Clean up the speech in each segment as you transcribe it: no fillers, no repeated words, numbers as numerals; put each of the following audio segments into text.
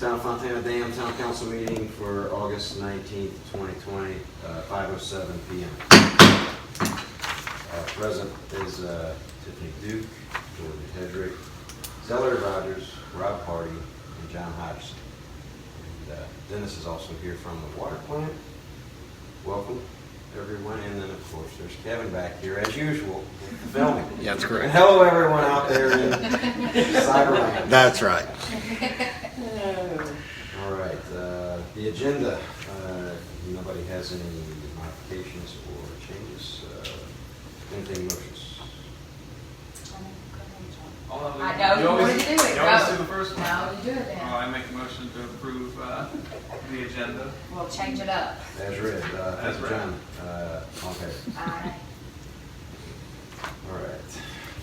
Town of Fontana Dam Town Council meeting for August 19th, 2020, 5:07 p.m. Present is Tiffany Duke, Jordan Hedrick, Zeller Rogers, Rob Hardy, and John Hodgson. And Dennis is also here from the water plant. Welcome, everyone. And then, of course, there's Kevin back here, as usual, with the filming. Yeah, that's correct. And hello, everyone out there in Cyberland. That's right. All right, the agenda, nobody has any modifications or changes, anything motions? I know you wanted to do it. You always do the first one. No, you do it then. I make a motion to approve the agenda. We'll change it up. As read, As read. John, okay, Aye. all right.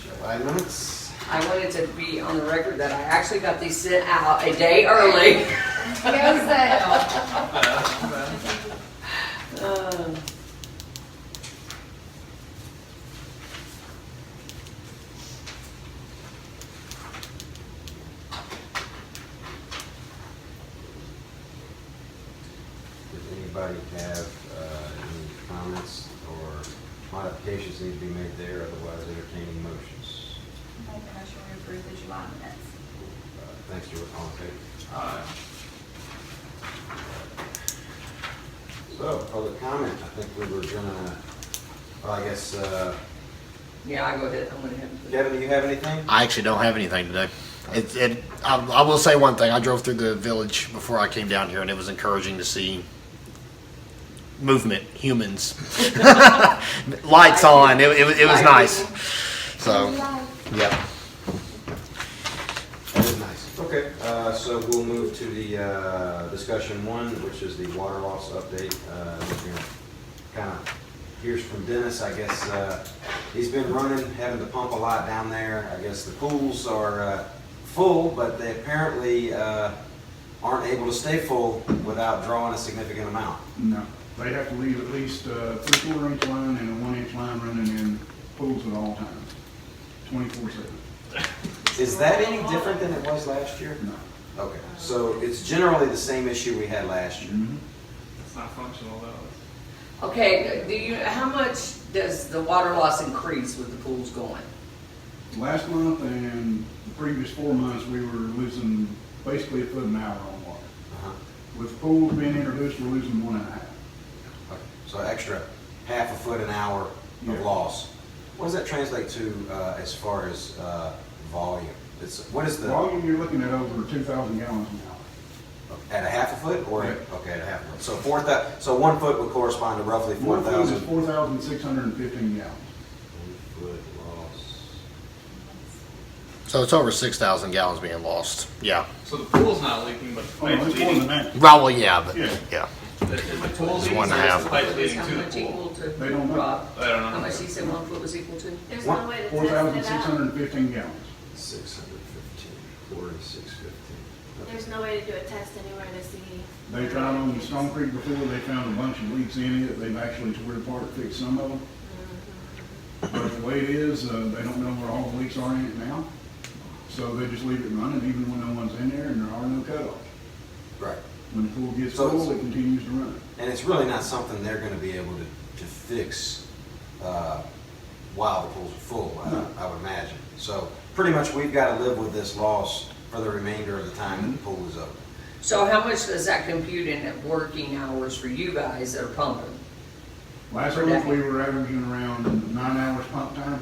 July minutes, I wanted to be on the record that I actually got these sent out a day early. Go Zell. does anybody have any comments or modifications need to be made there, otherwise entertaining motions? Make a motion to approve the July minutes. Thanks, Stuart, all in favor? So, public comment, I think we were gonna, well, I guess, Yeah, I go ahead. I'm gonna have to. Kevin, do you have anything? I actually don't have anything today. I will say one thing. I drove through the village before I came down here, and it was encouraging to see movement, humans, lights on. It was nice. So, yeah. That is nice. Okay, so we'll move to the discussion one, which is the water loss update. Kind of here's from Dennis, I guess. He's been running, having to pump a lot down there. I guess the pools are full, but they apparently aren't able to stay full without drawing a significant amount. No, they have to leave at least a 3/4 inch line and a 1 inch line running in pools at all times, 24/7. Is that any different than it was last year? No. Okay, so it's generally the same issue we had last year. Mhm. It's not functional though. Okay, how much does the water loss increase with the pools going? Last month and the previous 4 months, we were losing basically a foot an hour on water. Uh-huh. With pools being introduced, we're losing 1.5. Okay, so extra half a foot an hour Yeah. of loss. What does that translate to as far as volume? What is the, Volume, you're looking at over 2,000 gallons an hour. at a half a foot or, Yeah. okay, at a half a foot. So 4,000, so 1 foot would correspond to roughly 1 foot is 4,000. 4,615 gallons. 1 foot loss. So it's over 6,000 gallons being lost. Yeah. So the pool's not leaking, but the Oh, no, pipe's it's more leading. than that. Well, yeah, but Yeah. yeah. Is the pool It's leaking, 1.5. or is the pipe Is leading how to the much pool? equal to, They don't know. Rob? I don't know. How much he said 1 foot was equal to? There's What? no way to test it out. 4,615 gallons. 615, 4,615. There's no way to do a test anywhere to see. They tried on the Stone Creek before, they found a bunch of leaks in it, they've actually tore it apart, fixed some of them. But the way it is, they don't know where all the leaks are in it now, so they just leave it running even when no one's in there and there are no cutoffs. Right. When the pool gets So full, it's- it continues to run. And it's really not something they're gonna be able to fix while the pools are full, No. I would imagine. So pretty much we've gotta live with this loss for the remainder of the time that the pool is open. So how much does that compute in working hours for you guys that are pumping? Last Per month, day. we were averaging around 9 hours pump time,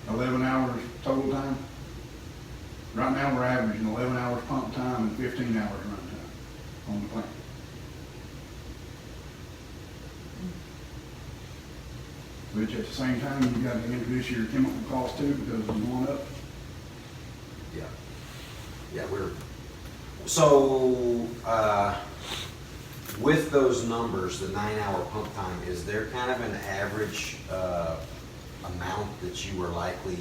11 hours total time. Right now, we're averaging 11 hours pump time and 15 hours run time on the plant. Which at the same time, you got to introduce your chemical cost too, because it's going up. Yeah. Yeah, so, with those numbers, the 9-hour pump time, is there kind of an average amount that you were likely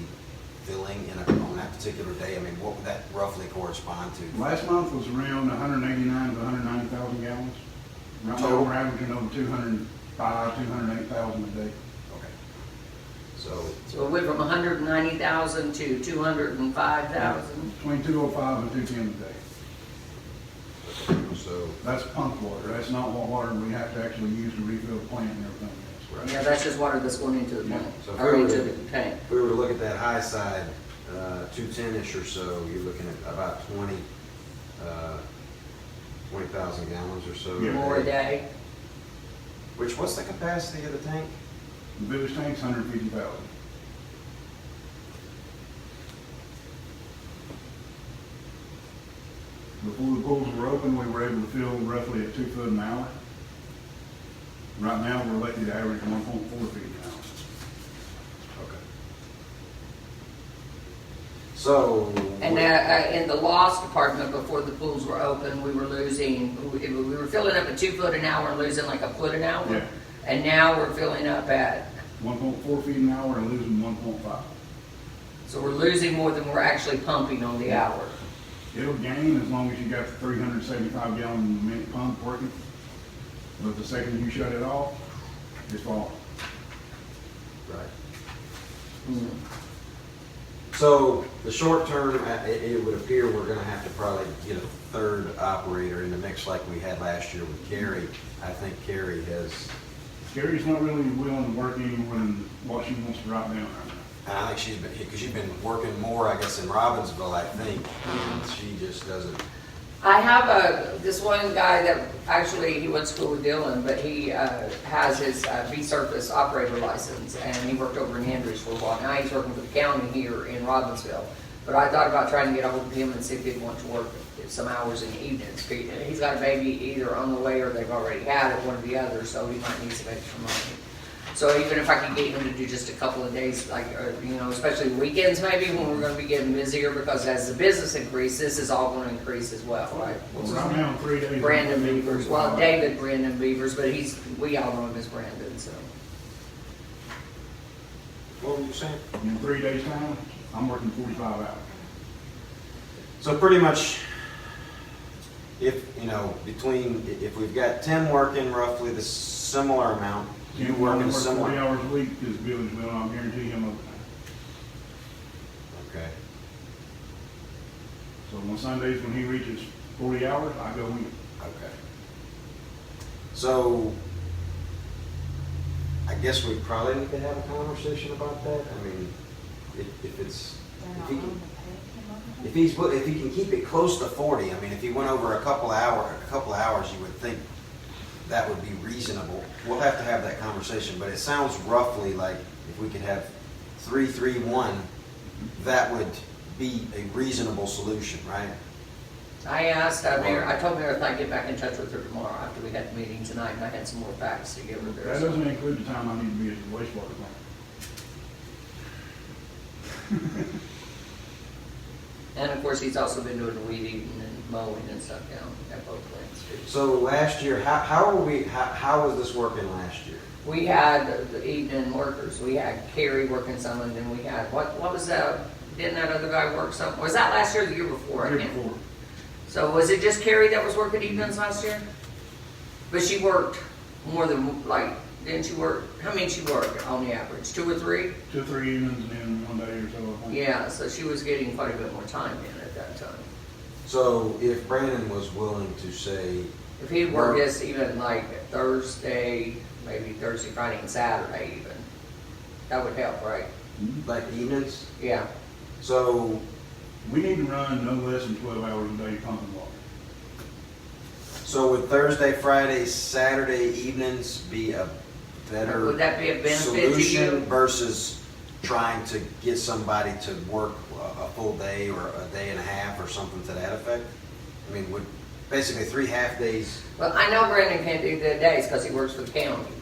filling on that particular day? I mean, what would that roughly correspond to? Last month was around 189 to 190,000 gallons. Right now, Total? we're averaging over 205, 208,000 a day. Okay. So, So it went from 190,000 to 205,000. Between 205 and 210 a day. so, That's pump water. That's not what water we have to actually use to refill the plant and everything else. right. Yeah, that's just water that's going into the plant, So if or we were into to- the tank. If we were to look at that high side, 210-ish or so, you're looking at about 20,000 gallons or so. Yeah. More a day. Which, what's the capacity of the tank? The village tank's 150,000. Before the pools were open, we were able to fill roughly at 2 foot an hour. Right now, we're elected to average 1.4 feet an hour. Okay. So. And in the loss department, before the pools were open, we were losing, we were filling up at 2 foot an hour and losing like a foot an hour. Yeah. And now we're filling up at, 1.4 feet an hour and losing 1.5. so we're losing more than we're actually pumping on the hour. It'll gain as long as you got the 375 gallon a minute pump working. But the second you shut it off, it's falling. Right. Hmm. So, the short term, it would appear we're gonna have to probably get a third operator in the mix like we had last year with Carrie. I think Carrie has, Gary's not really willing to work anywhere in what she wants to drop down right now. and I think she's been, because you've been working more, I guess, in Robbinsville, I think, and she just doesn't. I have this one guy that, actually, he went to school with Dylan, but he has his B-Surface operator license, and he worked over in Andrews for a while. Now he's working for the county here in Robbinsville. But I thought about trying to get a hold of him and see if he'd want to work some hours in the evenings. He's got a baby either on the way or they've already had it, one or the other, so he might need some extra money. So even if I could get him to do just a couple of days, like, especially weekends maybe, when we're gonna be getting busier, because as the business increases, this is all gonna increase as well, right? Well, right now, in 3 days. Brandon we're Beavers, $45. well, David Brandon Beavers, but we all know him as Brandon, so. What were you saying? In 3 days' time, I'm working 45 hours. So pretty much, if if we've got 10 working roughly the similar amount, you If working only work 40 similar. hours a week, this village will, I'll guarantee him overtime. Okay. So on Sundays, when he reaches 40 hours, I go in. Okay. So, I guess we probably need to have a conversation about that. I mean, if it's, if he can keep it close to 40, I mean, if he went over a couple hours, you would think that would be reasonable. We'll have to have that conversation, but it sounds roughly like if we could have 3-3-1, that would be a reasonable solution, right? I asked, I told Meredith I'd get back in touch with her tomorrow after we had the meeting tonight, and I had some more facts to give her there. That so. doesn't include the time I need to be at the wastewater plant. And of course, he's also been doing the weed eating and mowing and stuff down at both plants too. So last year, how was this working last year? We had the evening workers. We had Carrie working some, and then we had, what was that? Didn't that other guy work some? Was that last year or the year before? I Year can't- before. So was it just Carrie that was working evenings last year? But she worked more than, didn't she work, how many she worked on the average? 2 or 3? 2 or 3 evenings and then 1 day or so, I think. Yeah, so she was getting quite a bit more time in at that time. So if Brandon was willing to say, If he'd work this even Thursday, maybe Thursday, Friday, and Saturday even, that would help, right? like evenings, Yeah. so, We need to run no less than 12 hours a day pumping water. so would Thursday, Friday, Saturday evenings be a better Would that be a benefit to solution you? versus trying to get somebody to work a full day or a day and a half or something to that effect? I mean, would basically 3 half days? Well, I know Brandon can't do the days because he works for the county. Okay.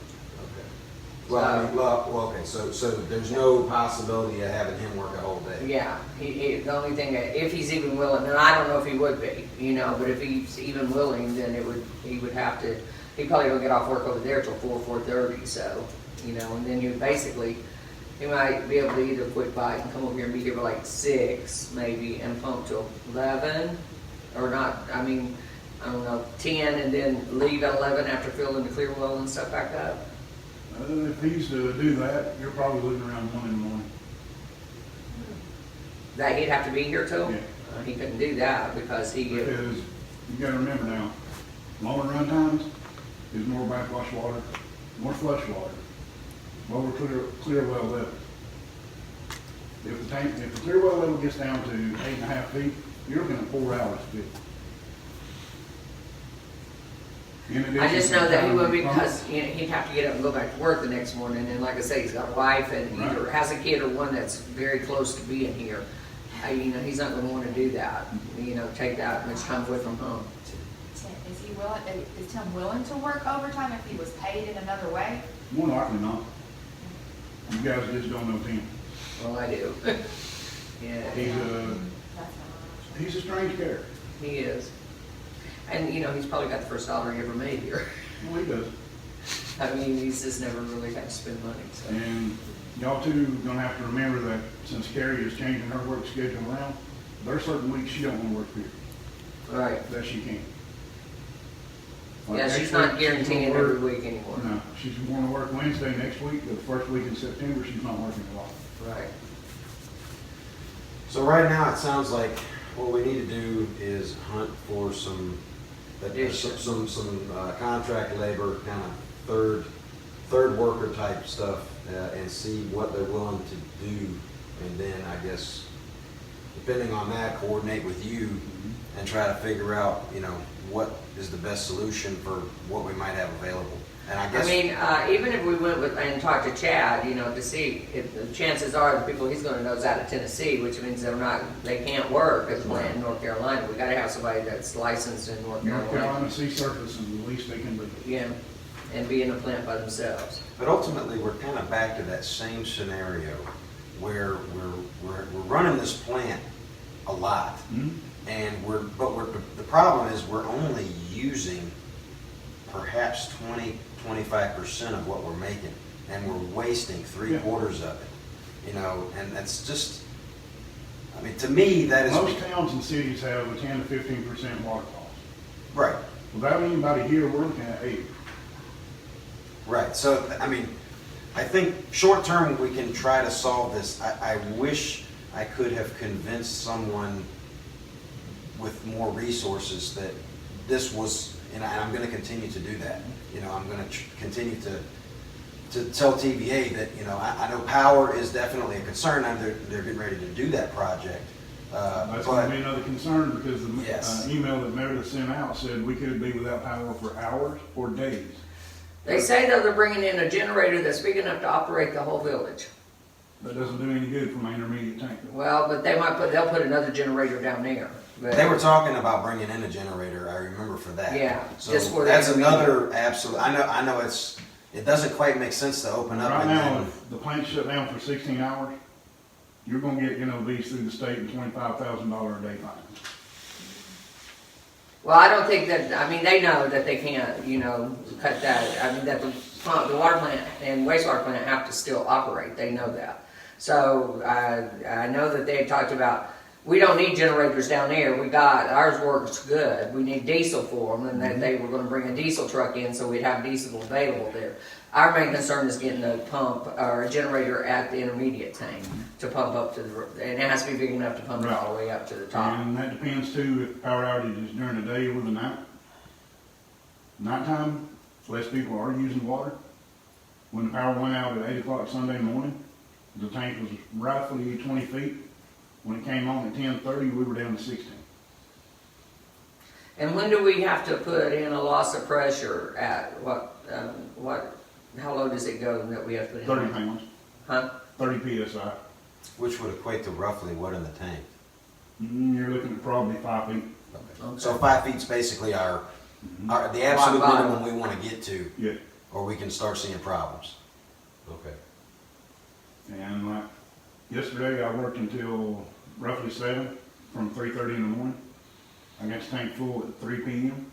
Okay, so there's no possibility of having him work a whole day? Yeah, the only thing, if he's even willing, and I don't know if he would be, but if he's even willing, then he would have to, he probably don't get off work over there till 4:30, so, and then he might be able to either quit by and come over here and be here by 6, maybe, and pump till 11, or not, I don't know, 10, and then leave at 11 after filling the clear well and stuff back up. If he's to do that, you're probably looking around 1 in the morning. That he'd have to be here till? Yeah. He couldn't do that because he, Because you gotta remember now, longer run times is more backwash water, more flush water, lower clear well level. If the clear well level gets down to 8.5 feet, you're looking at 4 hours to fill. In addition I just to know the that he time would you pump, because he'd have to get up and go back to work the next morning. And like I say, he's got a wife and either Right. has a kid or one that's very close to being here. He's not gonna wanna do that, take that much time away from home. Is he willing, is Tim willing to work overtime if he was paid in another way? More likely not. You guys just don't know Tim. Well, I do. Yeah, He's That's not he's a strange character. he is. And, he's probably got the first dollar he ever made here. Well, he does. I mean, he's just never really had to spend money, so. And y'all too gonna have to remember that since Carrie is changing her work schedule around, there are certain weeks she don't wanna work here, All right. that she can't. Yeah, Like she's next not week, guaranteeing gonna every work- week anymore. No, she's gonna work Wednesday next week, but the first week in September, she's not working at all. Right. So right now, it sounds like what we need to do is hunt for some contract labor, kind of third worker type stuff, and see what they're willing to do. And then I guess, depending on that, coordinate with you and try to figure out, what is the best solution for what we might have available. And I guess. Even if we went and talked to Chad, to see if the chances are the people he's gonna know is out of Tennessee, which means they can't work at the plant in North Carolina. We gotta have somebody that's licensed in North North Carolina. Carolina sea surface is the least they can do. Yeah, and be in a plant by themselves. But ultimately, we're kind of back to that same scenario where we're running this plant a lot, and the problem is we're only using perhaps 25% of what we're making, and we're wasting 3/4 of it. And that's just, to me, that is Most towns and cities have a 10 to 15% water cost. right. Without anybody here, we're looking at 8. Right, so, I think short-term, we can try to solve this. I wish I could have convinced someone with more resources that this was, and I'm gonna continue to do that. I'm gonna continue to tell TVA that, I know power is definitely a concern, and they're getting ready to do that project. That's going to be another concern because the Yes. email that Meredith sent out said we could be without power for hours or days. They say though they're bringing in a generator that's big enough to operate the whole village. That doesn't do any good for my intermediate tank. Well, but they'll put another generator down there. But They were talking about bringing in a generator, I remember for that. Yeah, So just for that's that. another absolute, I know it doesn't quite make sense to open up Right and now, then, if the plant shut down for 16 hours, you're going to get NOVs through the state and $25,000 a day fines. Well, I don't think that, they know that they can't, cut that. That the water plant and wastewater plant have to still operate. They know that. So I know that they had talked about, we don't need generators down there. Ours works good. We need diesel for them, and that they were going to bring a diesel truck in so we'd have diesel available there. Our main concern is getting a pump or a generator at the intermediate tank to pump up to and it has to be big enough to pump it all the way up to the top. And that depends too if power outage is during the day or the night. Nighttime, less people are using water. When the power went out at 8 o'clock Sunday morning, the tank was roughly 20 feet. When it came on at 10:30, we were down to 16. And when do we have to put in a loss of pressure at how low does it go that we have to put in? 30 pounds, Huh? 30 PSI. which would equate to roughly what in the tank? You're looking at probably 5 feet. Okay. So 5 feet's basically the absolute Rock bottom. minimum we want to get to, Yeah. or we can start seeing problems. Okay. And like yesterday, I worked until roughly 7 from 3:30 in the morning. I got the tank full at 3 p.m.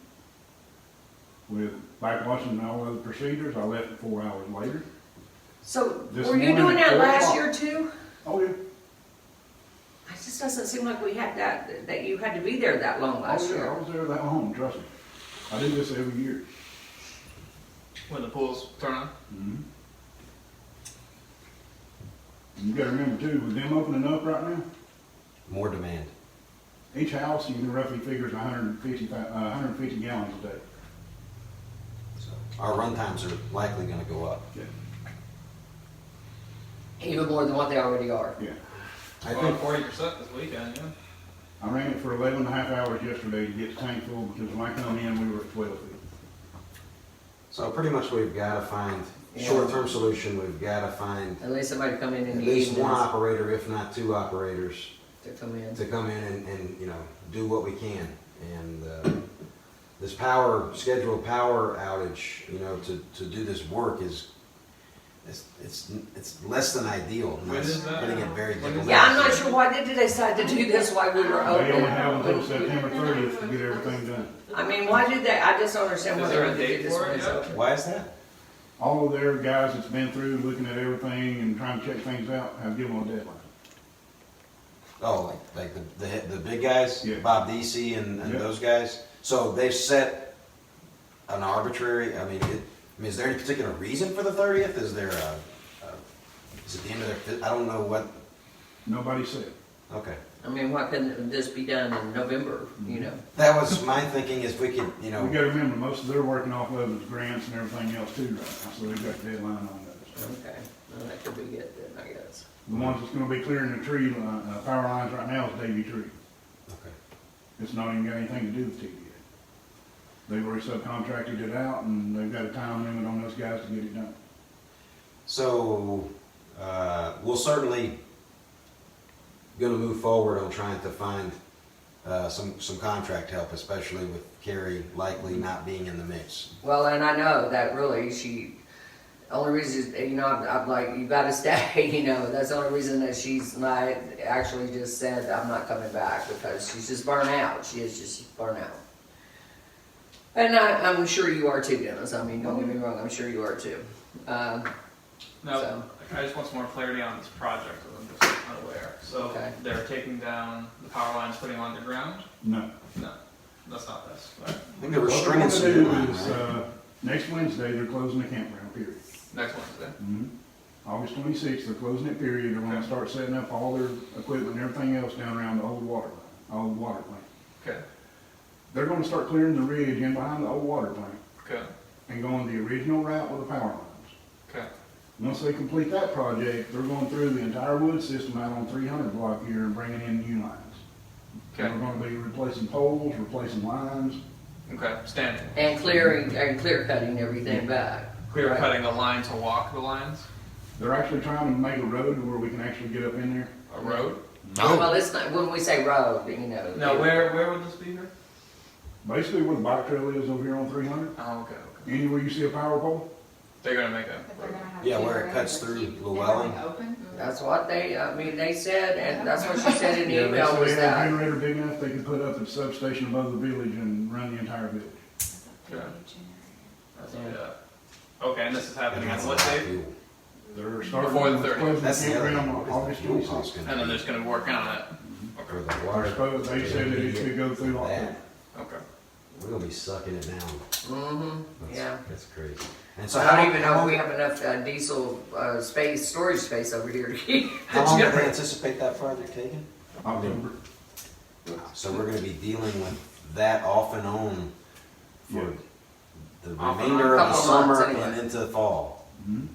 With backwashing and all other procedures. I left it 4 hours later. So This were you morning doing at that 4 last o'clock. year too? Oh yeah. It just doesn't seem like we had that you had to be there that long last Oh yeah, year. I was there that long, trust me. I do this every year. When the pools turn on? Mm-hmm. You gotta remember too, with them opening up right now, More demand. each house, you can roughly figure is 150 gallons a day. So our run times are likely gonna go up. Yeah. Even more than what they already are. Yeah. I Well, think, 40% this weekend, yeah. I ran it for 11 and a half hours yesterday to get the tank full because when I come in, we were at 12 feet. so pretty much we've gotta find, Yeah. short-term solution, we've gotta find At least somebody come in at the least evenings one operator, if not two operators, to come in. to come in and, you know, do what we can. And, this scheduled power outage, you know, to do this work is, it's less than ideal. And When that's is that? putting it very When is difficult. Yeah, I'm not sure why they decide to do this while we were They only have until open. September 30th to get everything done. I mean, why did they, I just don't understand why Is they there a wanted to do date this for when it it's yet? open. Why is that? All of their guys that's been through looking at everything and trying to check things out have given them a deadline. Oh, like the big guys? Yeah. Bob Deasy and Yeah. those guys? So they've set an arbitrary, is there any particular reason for the 30th? Is there is it the end of their, I don't know what, Nobody said. okay. I mean, why couldn't this be done in November, you know? That was my thinking, is we could, you We know, gotta remember, most of their working off of is grants and everything else too right now, so they've got a deadline on those. Okay, well, that could be it then, I guess. The ones that's gonna be clearing the tree, power lines right now is Davy Tree. okay. It's not even got anything to do with TVA. They've already subcontracted it out and they've got a time limit on those guys to get it done. So, we'll certainly gonna move forward on trying to find, some contract help, especially with Carrie likely not being in the mix. Well, and I know that really only reason, you know, I'm like, you gotta stay, you know, that's the only reason that she's not, actually just said, I'm not coming back, because she's just burnt out. She is just burnt out. And I'm sure you are too, Dennis. I mean, don't get me wrong, I'm sure you are too. Now, So- I just want some more clarity on this project, because I'm just unaware. So Okay. they're taking down the power lines, putting them underground? No. No, that's not this, right? I think they were What stringing they're some gonna new do lines, is, right? next Wednesday, they're closing the campground, period. Next Wednesday. August 26th, they're closing it, period. They're gonna Okay. start setting up all their equipment and everything else down around the old water line, old water plant. Okay, They're gonna start clearing the ridge in behind the old water plant okay, and going the original route with the power lines. okay. Once they complete that project, they're going through the entire wood system out on 300 block here and bringing in new lines. Okay. We're gonna be replacing poles, replacing lines. Okay, standing. And clear cutting everything back. Clear Right. cutting the line to walk the lines? They're actually trying to make a road where we can actually get up in there. A road? Well, it's not, when we say road, you know. No, where would this be here? Basically where the bike trail is over here on 300. Oh, okay, okay. Anywhere you see a power pole, They're gonna make But they're a, gonna have Yeah, where it generator cuts to through keep Llewellyn. everything Open. That's what they said, and that's what she said in the yeah, they email said was they had a that. generator big enough they could put up a substation above the village and run the entire village. Okay. Generator. that's what, yeah. Okay, and this is happening And on that's a what lot of date? fuel. They're starting Before the with 30th. closing That's the the other campground thing, on what is the August fuel 26th. cost gonna And then be? they're just gonna work on it? For Okay, the water. They said that it could go through That, October. okay. we're gonna be sucking it down. Mm-hmm, That's- yeah. That's crazy. And so I how don't long, even know if we have enough diesel storage space over here to keep the how long do they generator. anticipate that project taking? October. So we're gonna be dealing with that off and on for Yeah. the Off and remainder on. of the Couple months summer anyway. and into the fall.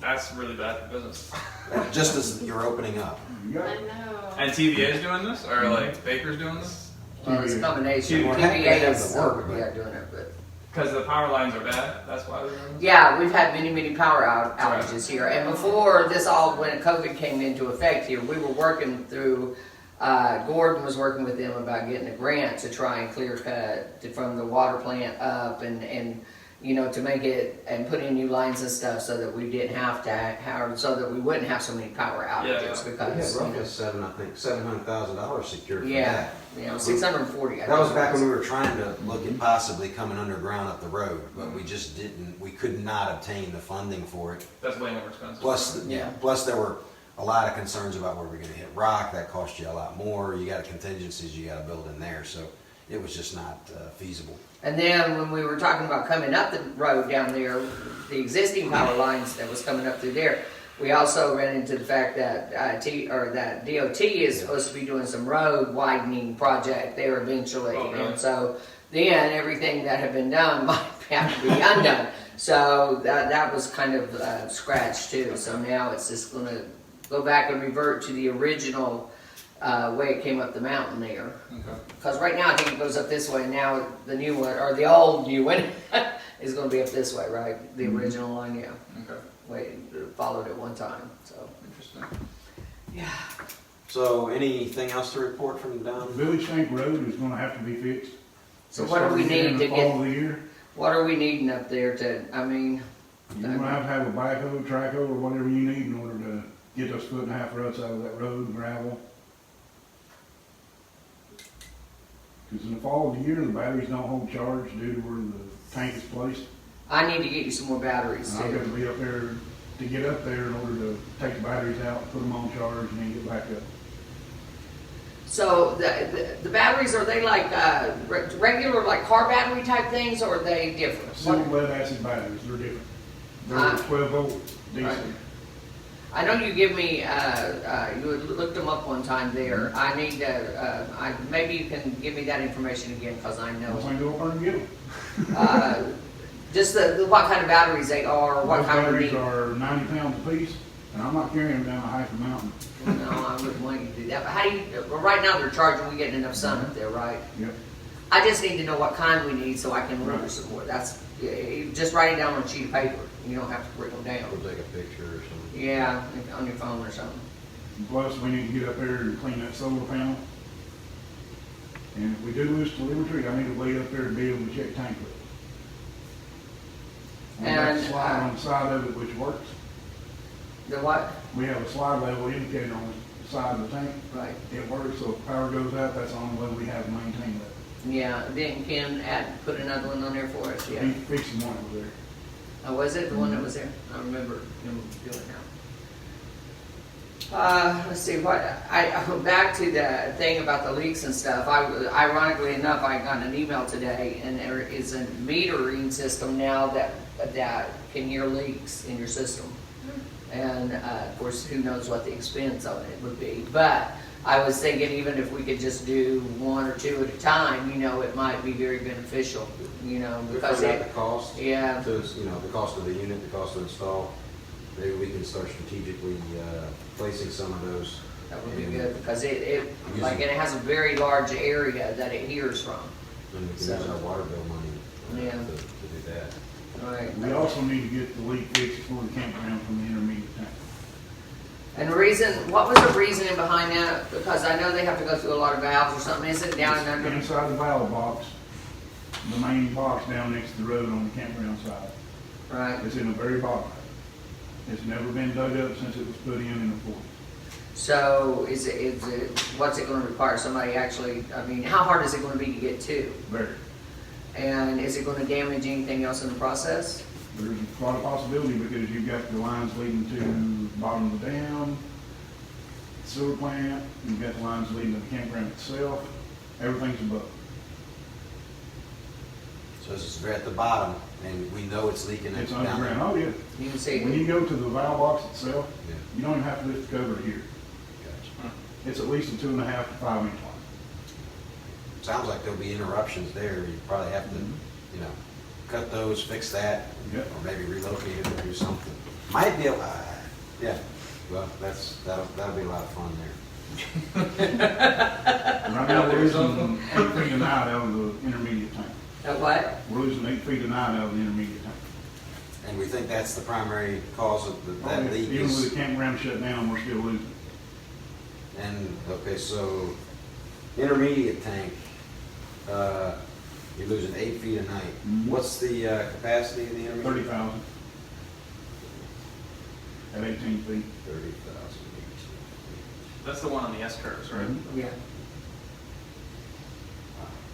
That's really bad for business. Just as you're opening up. You got I it. know. And TVA is doing this, or like Baker's doing this? Well, it's a combination. We're happy to TVA have is, the work, but- yeah, doing it, but. Because the power lines are bad, that's why they're doing this? Yeah, we've had many power outages here, and before this all, when COVID came into effect here, we were working through, Gordon was working with them about getting a grant to try and clear cut from the water plant up and, you know, to make it, and put in new lines and stuff so that we didn't have to have, so that we wouldn't have so many power outages We had because, you know, roughly $700,000 secured for yeah, that. you know, 640. I That was think back it when we were trying to look at possibly coming underground up the road, but we just didn't, we could not obtain the funding for it. That's way more expensive. Plus, Yeah. plus there were a lot of concerns about where we're gonna hit rock, that cost you a lot more, you got contingencies you gotta build in there, so it was just not feasible. And then when we were talking about coming up the road down there, the existing power lines that was coming up through there, We also ran into the fact that that DOT is supposed to be doing some road widening project there eventually, Oh, really? and so then everything that had been done might have to be undone. So that was kind of scratched too. So now it's just going to go back and revert to the original way it came up the mountain there. Okay. Because right now I think it goes up this way, and now the new one, or the old new one, is going to be up this way, right? The original line, yeah. Okay. Way followed at one time. So Interesting. yeah. So anything else to report from down? Village Tank Road is gonna have to be fixed. So It what do we started in need the to fall of get? the year. What are we needing up there to? I mean, You're gonna have a backhoe, track hoe, or whatever you need in order to get those 1.5 foot ruts out of that road and gravel. Because in the fall of the year, the batteries don't hold charge due to where the tank is placed. I need to get you some more batteries And I've got to too. be up there to get up there in order to take the batteries out, put them on charge, and then get back up. So the batteries, are they like regular like car battery type things, or are they different? Sealed lead acid batteries, they're different. They're 12 volt DC. Right. I know you give me, you had looked them up one time there. I need to, maybe you can give me that information again, because I know. Once I go up there and get them. Just what kind of batteries they are, what Those kind of batteries need. are 90 pounds apiece, and I'm not carrying them down a half a mountain. No, I wouldn't want you to do that. But how do you, well, right now they're charging, we getting enough sun up there, right? Yep. I just need to know what kind we need so I can order some more. That's, just write it down on a sheet of paper. You don't have to break them down. We'll take a picture or something. Yeah, on your phone or something. Plus, we need to get up there and clean that solar panel. And if we do lose telemetry, I need to wait up there to be able to check tank level. We have And, a slide on the side of it which works. The what? We have a slide level indicator on the side of the tank. Right. It works, so if power goes out, that's the only way we have to maintain level. Yeah, didn't Ken put another one on there for us? Yeah. He fixed the one that was there. Oh, was it the one that was there? I remember him doing that. Let's see what I back to the thing about the leaks and stuff. Ironically enough, I got an email today, and there is a metering system now that can hear leaks in your system. And of course, who knows what the expense of it would be? But I was thinking, even if we could just do one or two at a time, it might be very beneficial. Because Find out the cost. yeah. So it's, the cost of the unit, the cost to install. Maybe we can start strategically placing some of those. That would be good, because it has a very large area that it hears from. And we can So- use our water bill money Yeah. to do that. Right. We also need to get the leak fixed for the campground from the intermediate tank. And what was the reasoning behind that? Because I know they have to go through a lot of valves or something. Is it down and under? Inside the valve box, the main box down next to the road on the campground side. Right. It's in the very bottom. It's never been dug up since it was put in the 40s. So is it, what's it going to require? Somebody actually, how hard is it going to be to get to? Very. And is it going to damage anything else in the process? There's a lot of possibility because you've got the lines leading to the bottom of the dam, sewer plant, you've got the lines leading to the campground itself. Everything's above. So this is at the bottom, and we know it's leaking It's down there. underground. Oh, yeah. You can see. When you go to the valve box itself, Yeah, you don't even have to lift the cover here. gotcha. It's at least a 2.5 to 5 inch line. Sounds like there'll be interruptions there. You probably have to, cut those, fix that, Yep. or maybe relocate it or do something. Might be able, yeah. Well, that'll be a lot of fun there. Right now, we're losing 8 feet a night out of the intermediate tank. What? We're losing 8 feet a night out of the intermediate tank. And we think that's the primary cause of that leak Even with is, the campground shut down, we're still losing. and, okay, so intermediate tank, you're losing 8 feet a night. Mhm. What's the capacity of the intermediate? 30,000 at 18 feet. 30,000. That's the one on the S curves, right? Mhm. Yeah.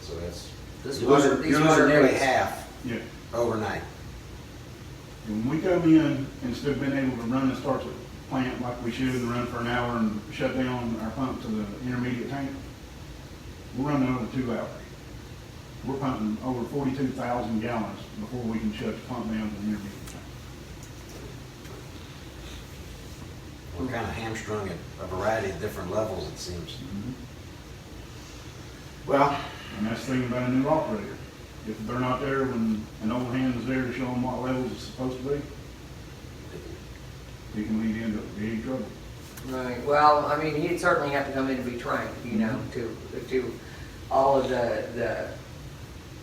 So that's, This you're water, losing, these you're losing water nearly rates. half Yeah. overnight. When we come in, instead of being able to run the start plant like we should and run for an hour and shut down our pump to the intermediate tank, we're running over 2 hours. We're pumping over 42,000 gallons before we can shut the pump down to the intermediate tank. we're kind of hamstrung at a variety of different levels, it seems. Mhm. Well, And that's the thing about a new operator. If they're not there when an old hand is there to show them what levels it's supposed to be, he can lead into big trouble. Right, well, I mean, he'd certainly have to come in and be trained, you know, to all of the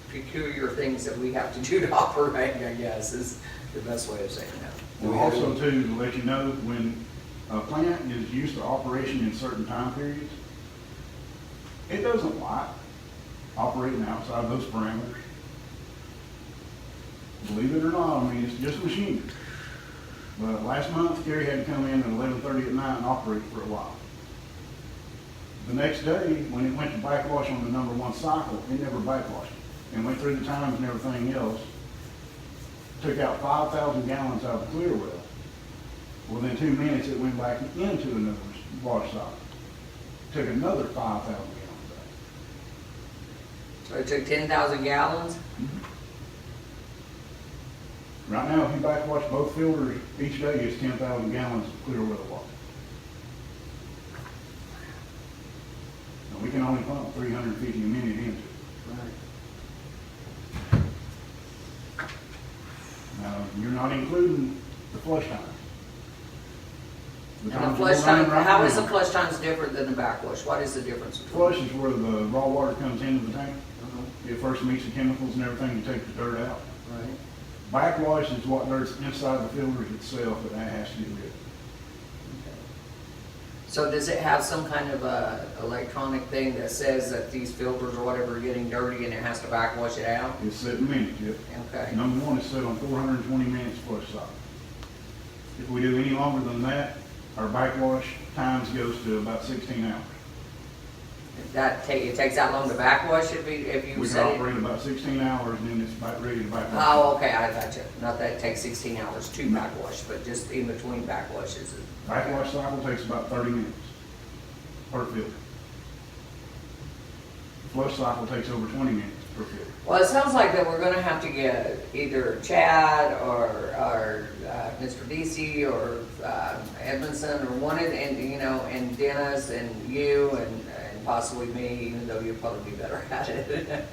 peculiar things that we have to do to operate, I guess, is the best way of saying that. Well, also too, to let you know, when a plant is used to operation in certain time periods, it doesn't like operating outside those parameters. Believe it or not, I mean, it's just machinery. But last month, Kerry had to come in at 11:30 at night and operate for a while. The next day, when it went to backwash on the number 1 cycle, it never backwashed. And went through the times and everything else, took out 5,000 gallons out of the clear well. Within 2 minutes, it went back into another wash cycle. Took another 5,000 gallons out. So it took 10,000 gallons? Right now, if you backwash both filters each day, it's 10,000 gallons of clear well water. And we can only pump 350 a minute into it. Now, you're not including the flush time. And the times flush we're running time, right how is now, the flush times different than the backwash? What is the difference between? Flush is where the raw water comes into the tank. It first meets the chemicals and everything to take the dirt out. Right. Backwash is what dirt's inside the filters itself that has to get rid of. So does it have some kind of a electronic thing that says that these filters or whatever are getting dirty and it has to backwash it out? It's set in minutes, yep. Okay. Number 1 is set on 420 minutes flush cycle. If we do any longer than that, our backwash times goes to about 16 hours. It takes that long to backwash if you We can set it? operate about 16 hours and then it's about ready to backwash. Oh, okay, I got you. Not that it takes 16 hours to backwash, but just in between backwashes. Backwash cycle takes about 30 minutes per filter. Flush cycle takes over 20 minutes per filter. Well, it sounds like that we're gonna have to get either Chad or Mr. DC or Edmondson or one of, and Dennis and you and possibly me, even though you'll probably be better at it,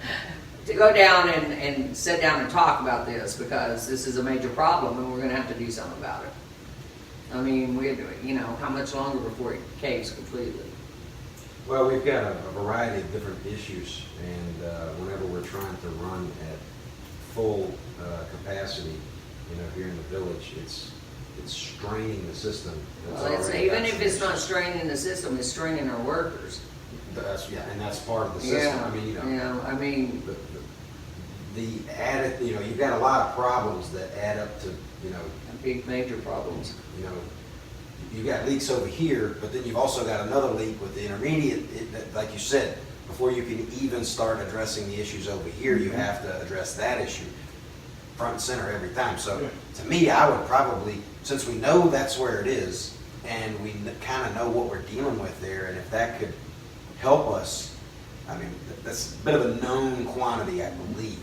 to go down and sit down and talk about this, because this is a major problem and we're gonna have to do something about it. I mean, how much longer before it caves completely? well, we've got a variety of different issues, and whenever we're trying to run at full capacity, here in the village, it's straining the system. that's Well, already even got if some it's not issues. straining the system, it's straining our workers. And that's part of the system. Yeah, I mean, I mean, the added, you've got a lot of problems that add up to, big major problems. you've got leaks over here, but then you've also got another leak with the intermediate, like you said, before you can even start addressing the issues over here, you have to address that issue front and center every time. So to me, I would probably, since we know that's where it is, and we kind of know what we're dealing with there, and if that could help us, I mean, that's a bit of a known quantity, I believe.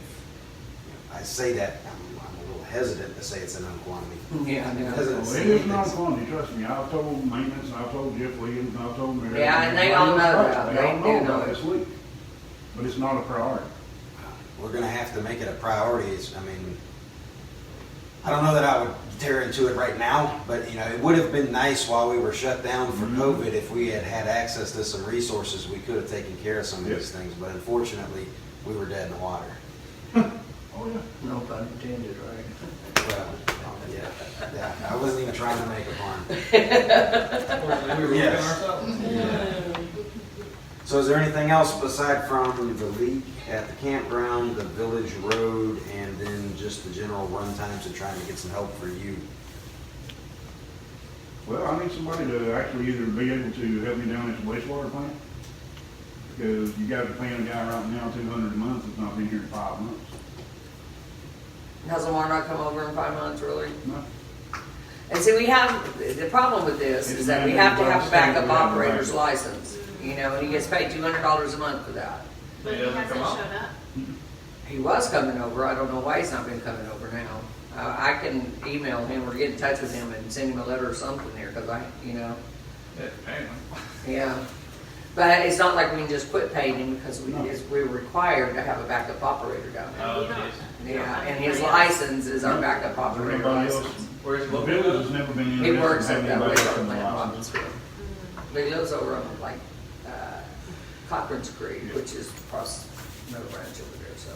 I say that, I'm a little hesitant to say it's a known quantity. Yeah, I know. Because Well, it is not quantity, trust me. I've told maintenance, I've told Jeff Williams, and I've told Mary. Yeah, and they all know that. They all They do know know about it. this leak. But it's not a priority. We're gonna have to make it a priority. I don't know that I would tear into it right now, but it would have been nice while we were shut down for COVID if we had had access to some resources. We could have taken care of some of these things, but unfortunately, we were dead in the water. Oh, yeah. No pun intended, right? Well, yeah, I wasn't even trying to make a pun. Unfortunately, we were looking Yes. ourselves. So is there anything else aside from the leak at the campground, the village road, and then just the general run times and trying to get some help for you? Well, I need somebody to actually either be able to help me down at the wastewater plant, because you guys are paying a guy right now $200 a month that's not been here in 5 months. Has Lamar not come over in 5 months, really? No. And see, the problem with this is that we have to have a backup operator's license, and he gets paid $200 a month for that. But He he doesn't hasn't come out? showed up. He was coming over, I don't know why he's not been coming over now. I can email him or get in touch with him and send him a letter or something there, cause Yeah, pay him. yeah. But it's not like we can just quit paying him because No. we're required to have a backup operator down there. Oh, You don't- geez. you don't Yeah, have and his anybody else. license is our backup operator Everybody else, license. Where's he the located? village has never been He works interested in up having that way anybody else over in the in license. Robbinsville. But he lives over on like, Cochran's Creek, Yeah. which is across Middle Branch over there, so.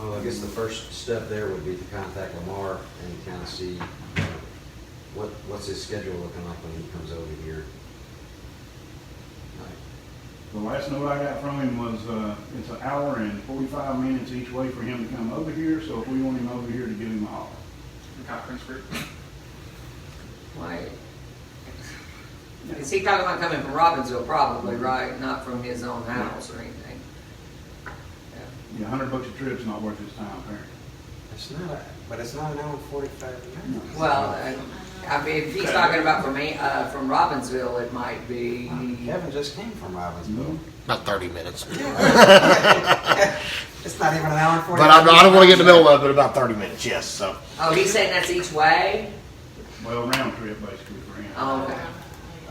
Well, I guess the first step there would be to contact Lamar and kind of see, what's his schedule looking like when he comes over here. The last note I got from him was, it's an hour and 45 minutes each way for him to come over here, so if we want him over here to give him a holler. Conference group. Why? Is he talking about coming from Robbinsville probably, right? Not from his own house or anything? Yeah, $100 a trip's not worth his time, apparently. But it's not an hour and 45 minutes. Well, I mean, if he's talking about from Robbinsville, it might be. Kevin just came from Robbinsville. About 30 minutes. It's not even an hour and 45 But I don't want to get in the middle of it, about 30 minutes, yes, so. Oh, he's saying that's each way? Well, round trip basically for him. Oh, okay.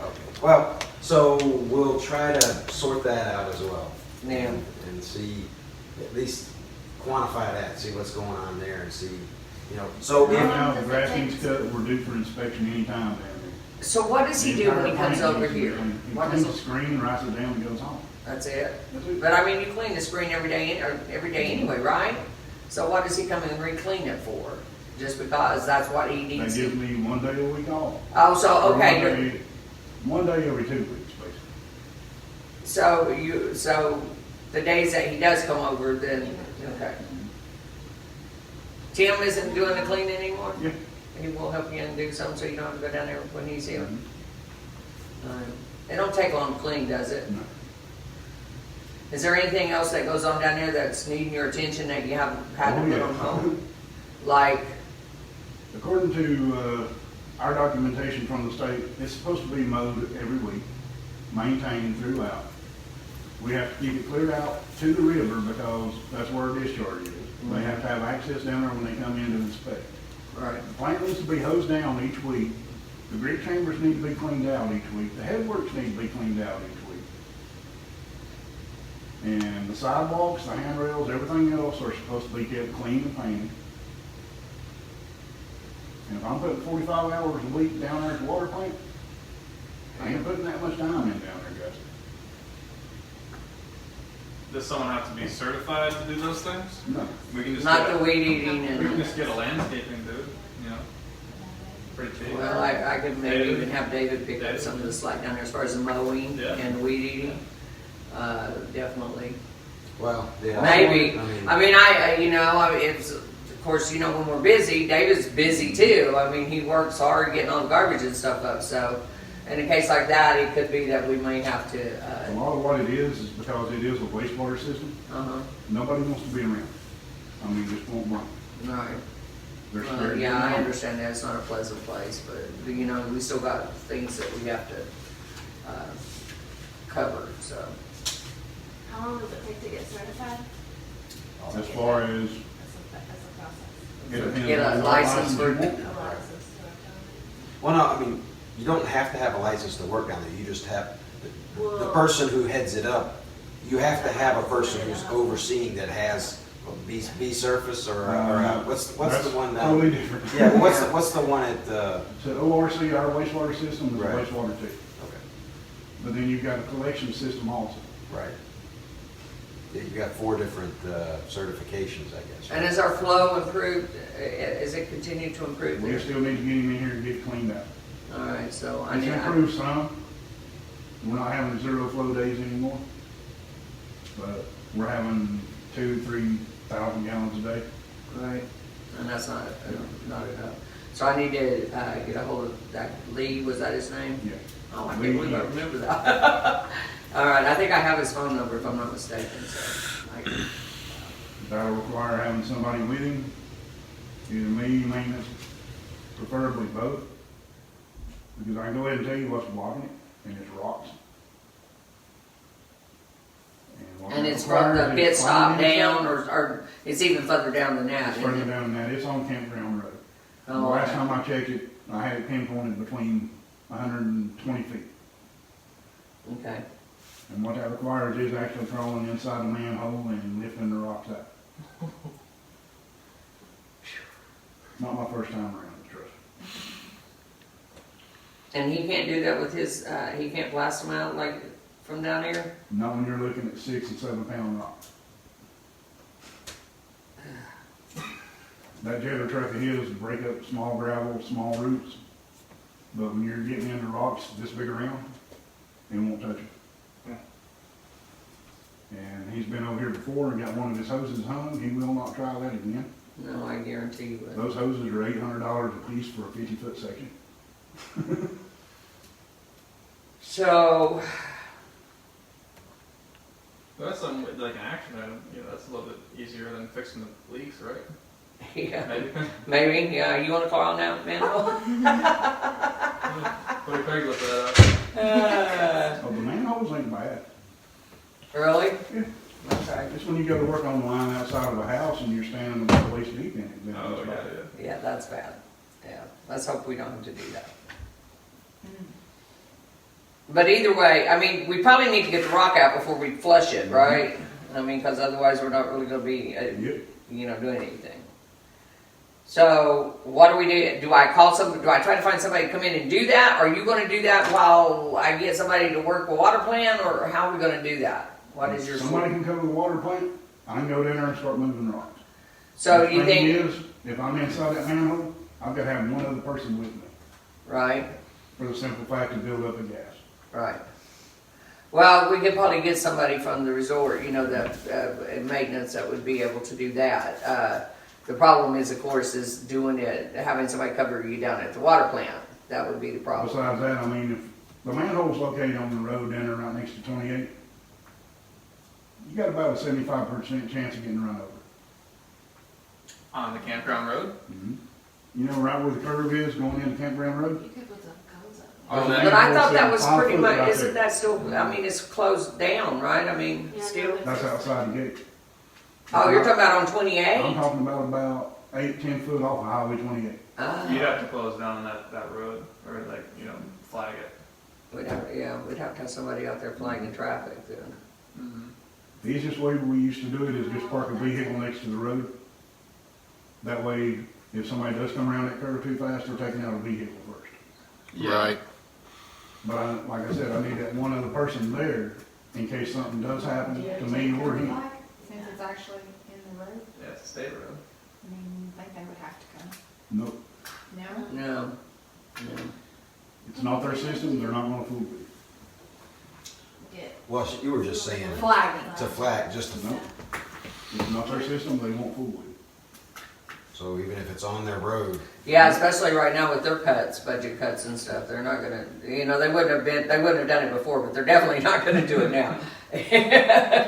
Okay. Well, so we'll try to sort that out as well. Yeah. And see, at least quantify that, see what's going on there and see, so Right if, now, the grass needs cut, we're due for inspection anytime down there. So what does he do when he comes over here? He What cleans does, the screen, writes it down, and goes home. that's it? That's it. But I mean, you clean the screen every day anyway, right? So what does he come and re-clean it for? Just because that's what he They needs give to? me 1 day a week off. Oh, so, Or okay, one day every 2 weeks, basically. so the days that he does come over, then, okay. Tim isn't doing the cleaning anymore? Yeah. He will help you and do something so you don't have to go down there when he's here? Mhm. It don't take long to clean, does it? No. Is there anything else that goes on down there that's needing your attention that you haven't had to Oh, put yeah. on home? Like, According to our documentation from the state, it's supposed to be mowed every week, maintained throughout. We have to keep it cleared out to the river because that's where our discharge is. They have to have access down there when they come in to inspect. right, The plant needs to be hosed down each week. The grit chambers need to be cleaned out each week. The headworks need to be cleaned out each week. And the sidewalks, the handrails, everything else are supposed to be kept clean and painted. And if I'm putting 45 hours a week down there at the water plant, I ain't putting that much time in down there, guys. Does someone have to be certified to do those things? No. We can just not get the weed eating we can and, just get a landscaping dude, pretty cheap. well, I could maybe David? even have David pick up David? some of the slack down there as far as the mowing Yeah. and weed eating. Definitely. well, yeah. Maybe. I mean, It's, of course, when we're busy, David's busy too. I mean, he works hard getting all the garbage and stuff up, so in a case like that, it could be that we may have to, A lot of what it is because it is a wastewater system. Nobody wants to be around. I mean, just won't run. right. They're scared. Yeah, I understand that, it's not a pleasant place, but, we still got things that we have to, cover, so. How long does it take to get certified? As far as That's a process. it depends Get a on what license for- you want. A license. well, no, I mean, you don't have to have a license to work down there. You just have, the Well- person who heads it up, you have to have a person who's overseeing that has B surface or what's That's the one down? totally different. Yeah, what's the one at, So ORC, our wastewater system, is a Right. wastewater too. okay, But then you've got a collection system also. right. Yeah, you've got 4 different certifications, I guess. And is our flow improved? Is it continued to improve We there? still need to get him in here and get it cleaned out. All right, so I It's need, improved some. We're not having 0 flow days anymore. But we're having 2,000-3,000 gallons a day. right, and that's not enough. So I need to get a hold of that Lee, was that his name? Yeah. Oh, I can't believe I remember that. All right, I think I have his phone number if I'm not mistaken, so. That'll require having somebody with him, either me, maintenance, preferably both. Because I can go ahead and tell you what's blocking it, and it's rocks. And And it's from the pit stop down, or it's even further down than that, It's isn't further it? down than that, it's on Campground Road. The Oh, last okay. time I checked it, I had it pinpointed between 120 feet. Okay. And what that requires is actually crawling inside the manhole and lifting the rocks out. Not my first time around, trust me. And he can't do that with his, he can't blast them out like from down here? Not when you're looking at 6 and 7 pound rocks. That jetter truck of his will break up small gravel, small roots. But when you're getting into rocks this big around, it won't touch it. And he's been over here before and got one of his hoses hung. He will not try that again. No, I guarantee you would. Those hoses are $800 a piece for a 50-foot section. So, That's something with, like an action item, you know, that's a little bit easier than fixing the leaks, right? yeah, Maybe. maybe, yeah, you wanna call now, Manuel? What do Craig look that up? Oh, the manholes ain't bad. Really? Yeah. Okay. It's when you go to work on the line outside of a house and you're standing about waist deep in it. Then Oh, it's yeah, bad. yeah. Yeah, that's bad. Yeah, let's hope we don't have to do that. But either way, I mean, we probably need to get the rock out before we flush it, right? I mean, because otherwise we're not really gonna be, Yep. you know, doing anything. So, what do we do? Do I call do I try to find somebody to come in and do that? Are you gonna do that while I get somebody to work the water plant, or how are we gonna do that? What is your Somebody can cover the water plant, I can go down there and start moving rocks. So The you thing think, is, if I'm inside that manhole, I've got to have one other person with me, right, for the simple fact to build up the gas. right. Well, we could probably get somebody from the resort, you know, that, maintenance that would be able to do that. The problem is, of course, is doing it, having somebody cover you down at the water plant. That would be the problem. Besides that, I mean, if the manhole's located on the road down there right next to 28, you got about a 75% chance of getting run over. On the campground road? You know, right where the curve is going into Campground Road? You could put some cones up. Oh, There's a But I manhole thought that sitting was 5 pretty foot much, right isn't there. that still, I mean, it's closed down, right? I mean, Yeah, still? no, That's outside the gate. Oh, you're talking about on I'm 28? talking about 8-10 foot off of Highway 28. Ah, You'd have to close down that road, or like, you know, flag it. we'd have to have somebody out there flagging traffic then. Mm-hmm. The easiest way we used to do it is just park a vehicle next to the road. That way, if somebody does come around that curve too fast, they're taking out a vehicle first. Right. But like I said, I need that one other person there in case something does happen to me or him. Since it's actually in the road, Yeah, it's a state road. I mean, I think they would have to come. Nope, No? No. No. it's not their system, they're not gonna fool with it. Get Well, you were just saying Flagging. to flag, just to, Nope. It's not their system, they won't fool with it. so even if it's on their road, Yeah, especially right now with their cuts, budget cuts and stuff, they're not gonna, you know, they wouldn't have done it before, but they're definitely not gonna do it now.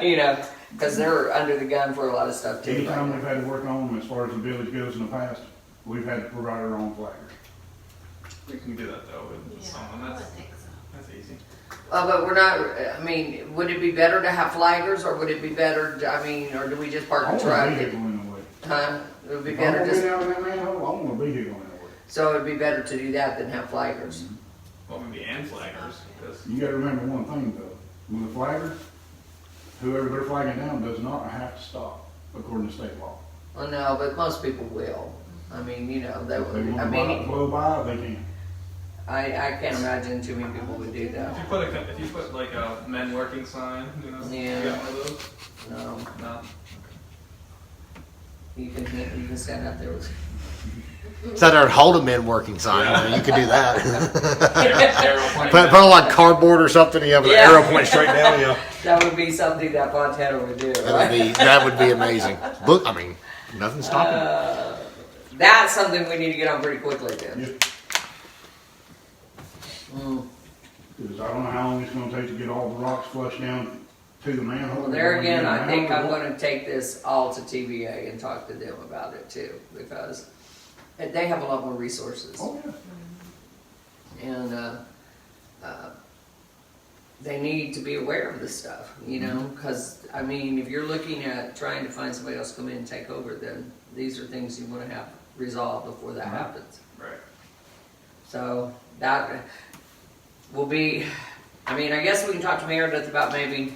You know, because they're under the gun for a lot of stuff too. right Anytime now. we've had to work on them, as far as the village goes in the past, we've had to provide our own flaggers. We can do that though with yeah, someone, I that's, would think so. that's easy. But we're not, I mean, would it be better to have flaggers, or would it be better, I mean, or do we just park I the want a truck? vehicle in the way. Huh? It would be If I'm better gonna just, get out of that manhole, I want a vehicle in the way. so it'd be better to do that than have flaggers. Well, maybe and flaggers, because You gotta remember one thing though, with a flagger, whoever they're flagging down does not have to stop, according to state law. Well, no, but most people will. I mean, you know, they If they would, I wanna mean, blow by, they can. I can't imagine too many people would do if that. you put like a men working sign, you know, Yeah. you got one of those? No, No. you can stand out there with. Instead there and hold a men working sign, you know, you could do that. Arrow pointing Put down. on like cardboard or something, you have an Yeah. arrow pointing straight down, you know. That would be something that Fontana would do, That right? would be amazing. Look, I mean, nothing's stopping. That's something we need to get on pretty quickly then. Yeah. Mm. Because I don't know how long it's gonna take to get all the rocks flushed down to the manhole. Well, there again, I think I'm going. gonna take this all to TVA and talk to them about it too, because they have a lot more resources. Oh, yeah. And, they need to be aware of this stuff, you know, because, I mean, if you're looking at trying to find somebody else to come in and take over, then these are things you want to have resolved before that happens. Right. So that will be, I mean, I guess we can talk to Meredith about maybe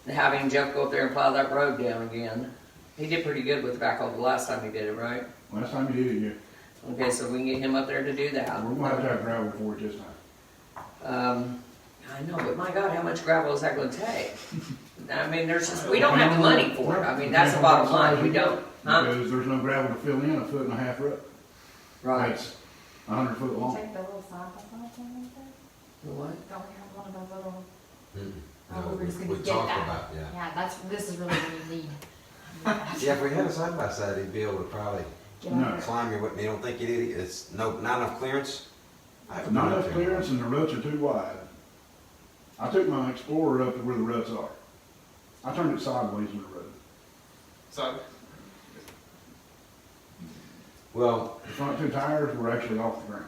having Jeff go up there and plow that road down again. He did pretty good with the backhoe the last time he did it, right? Last time you did it, yeah. Okay, so we can get him up there to do that. We're gonna have to have gravel for it this time. I know, but my God, how much gravel is that gonna take? I mean, there's just, we don't have the money for it. I mean, that's the bottom line, we don't. Huh? Because there's no gravel to fill in a 1.5 foot road. Right. That's 100 foot You long. take the little side by side thing like that? The what? Don't we have one of those little? No, we're just we gonna get talked that. about, yeah. Yeah, this is really what you need. Yeah, if we had a side by side, he'd be able to probably Get No. on there. climb your, you don't think it's not enough clearance? I haven't Not been up enough there. clearance and the ruts are too wide. I took my Explorer up to where the ruts are. I turned it sideways in the road. So, Well, The front two tires were actually off the ground.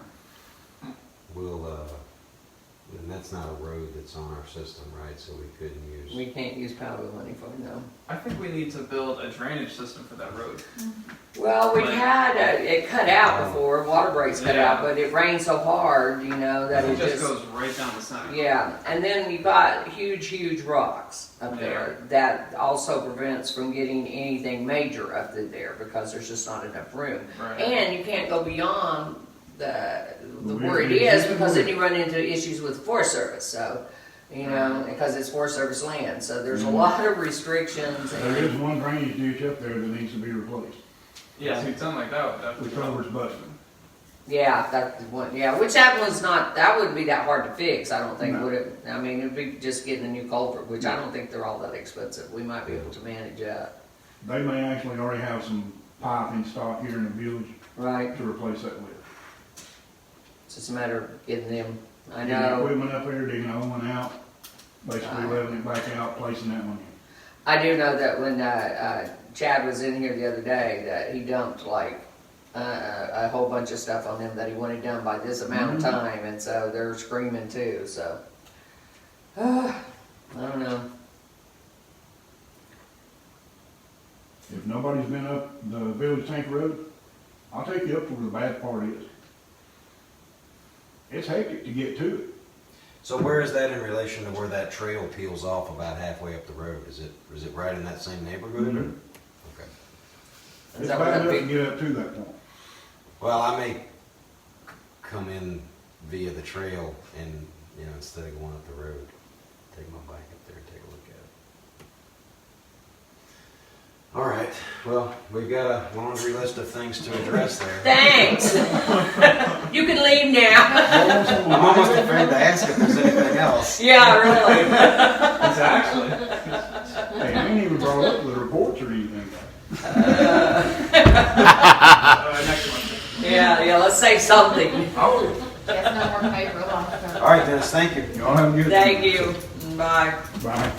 and that's not a road that's on our system, right, so we couldn't use. We can't use powder money for it, no. I think we need to build a drainage system for that road. Well, we've had it cut out before, water breaks cut Yeah. out, but it rained so hard, you know, that It it just just. goes right down the center. Yeah, and then you've got huge rocks up there that also prevents from getting anything major up through there because there's just not enough room. Right. And you can't go beyond the Where where it it is is. because then you run into issues with Forest Service, so, you know, because it's Forest Service land, so there's a lot of restrictions There is and, one drainage ditch up there that needs to be replaced. Yeah, see, something like that would The definitely. culvert's busted. yeah, that's one, yeah, which that one's not, that wouldn't be that hard to fix, I don't think, No. would it? I mean, it'd be just getting a new culvert, which I don't think they're all that expensive, we might be able to manage that. They may actually already have some pipe in stock here in the village Right, to replace that with. it's just a matter of getting them, I Getting the know. equipment up there, digging old one out, basically leveling it back out, placing that one in. I do know that when Chad was in here the other day, that he dumped like a whole bunch of stuff on them that he wanted done by this amount of time, and so they're screaming too, so. I don't know. If nobody's been up the Village Tank Road, I'll take you up to where the bad part is. It's hectic to get to it. So where is that in relation to where that trail peels off about halfway up the road? Is it right in that same neighborhood? or- Mhm. Okay. Is It's that what bad that enough to big, get up to that point. Well, I may come in via the trail and, instead of going up the road, take my bike up there and take a look at it. All right, well, we've got a laundry list of things to address there. thanks! You can leave now. I'm almost afraid to ask if there's anything else. Yeah, really. It's actually. Hey, I ain't even brought up the reports or anything. Next one. Yeah, let's say something. Yes, no more paper, lots All right, Dennis, thank you. Y'all have a good. Thank you. Bye. Bye.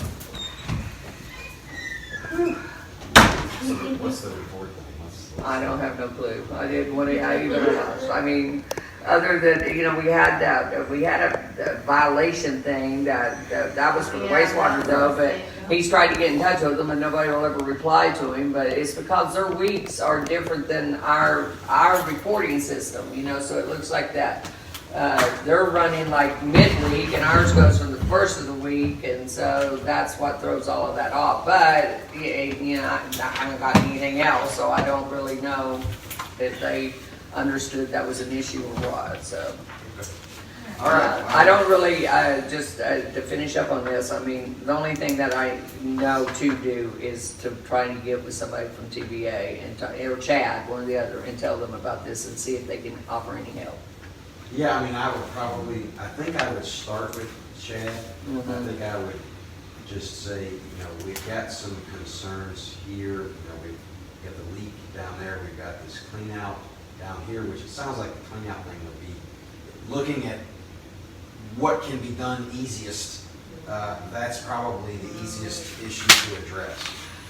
What's the report thing? I don't have no clue. I didn't want to, I mean, other than, we had a violation thing that was for the wastewater though, but he's tried to get in touch with them and nobody will ever reply to him, but it's because their weeks are different than our reporting system, so it looks like that. They're running like midweek and ours goes from the first of the week, and so that's what throws all of that off. But, I haven't got anything else, so I don't really know if they understood that was an issue or what, so. All right. I don't really, just to finish up on this, I mean, the only thing that I know to do is to try to get with somebody from TVA or Chad, one or the other, and tell them about this and see if they can offer any help. Yeah, I mean, I think I would start with Chad. Mhm. I think I would just say, we've got some concerns here. We've got the leak down there. We've got this clean out down here, which it sounds like the clean out thing would be looking at what can be done easiest. That's probably the easiest issue to address.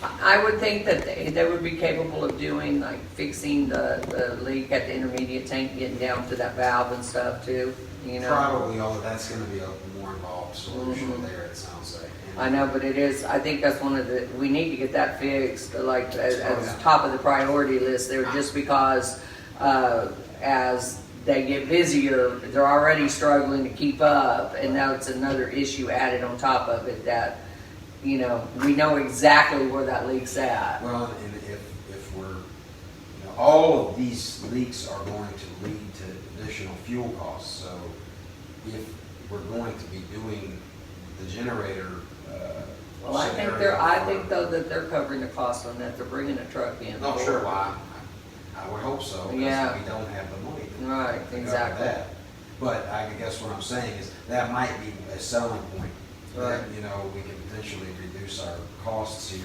I would think that they would be capable of doing, like, fixing the leak at the intermediate tank, getting down to that valve and stuff too, you know? Probably, although that's gonna be a more involved solution there, it sounds like. And- I know, but it is, I think that's one of the, we need to get that fixed, like, as top of the priority list there, just because, as they get busier, they're already struggling to keep up, and now it's another issue added on top of it that, you know, we know exactly where that leak's at. Well, and if we're, you know, all of these leaks are going to lead to additional fuel costs, so if we're going to be doing the generator, Well, I think though that they're covering the cost on that, they're bringing a truck in. No, sure, well, I would hope so, because Yeah. we don't have the money to Right, cover exactly. that. But I guess what I'm saying is, that might be a selling point. Right. That, you know, we can potentially reduce our costs here.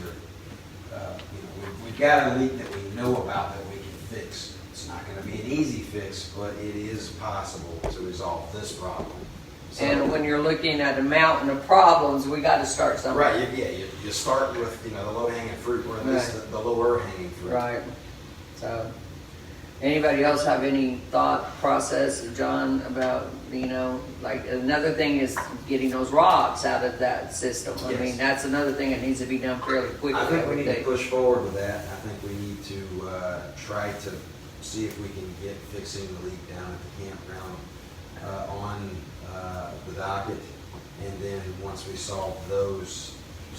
You know, we've got a leak that we know about that we can fix. It's not gonna be an easy fix, but it is possible to resolve this problem. So- And when you're looking at a mountain of problems, we gotta start somewhere. Right, you start with, you know, the low hanging fruit, or at least Right. the lower hanging fruit. Right, so, anybody else have any thought process, John, about, you know, like, another thing is getting those rocks out of that system. I Yes. mean, that's another thing that needs to be done fairly quickly. I think we would need to think. push forward with that. I think we need to try to see if we can get fixing the leak down at the campground on the docket. And then once we solve those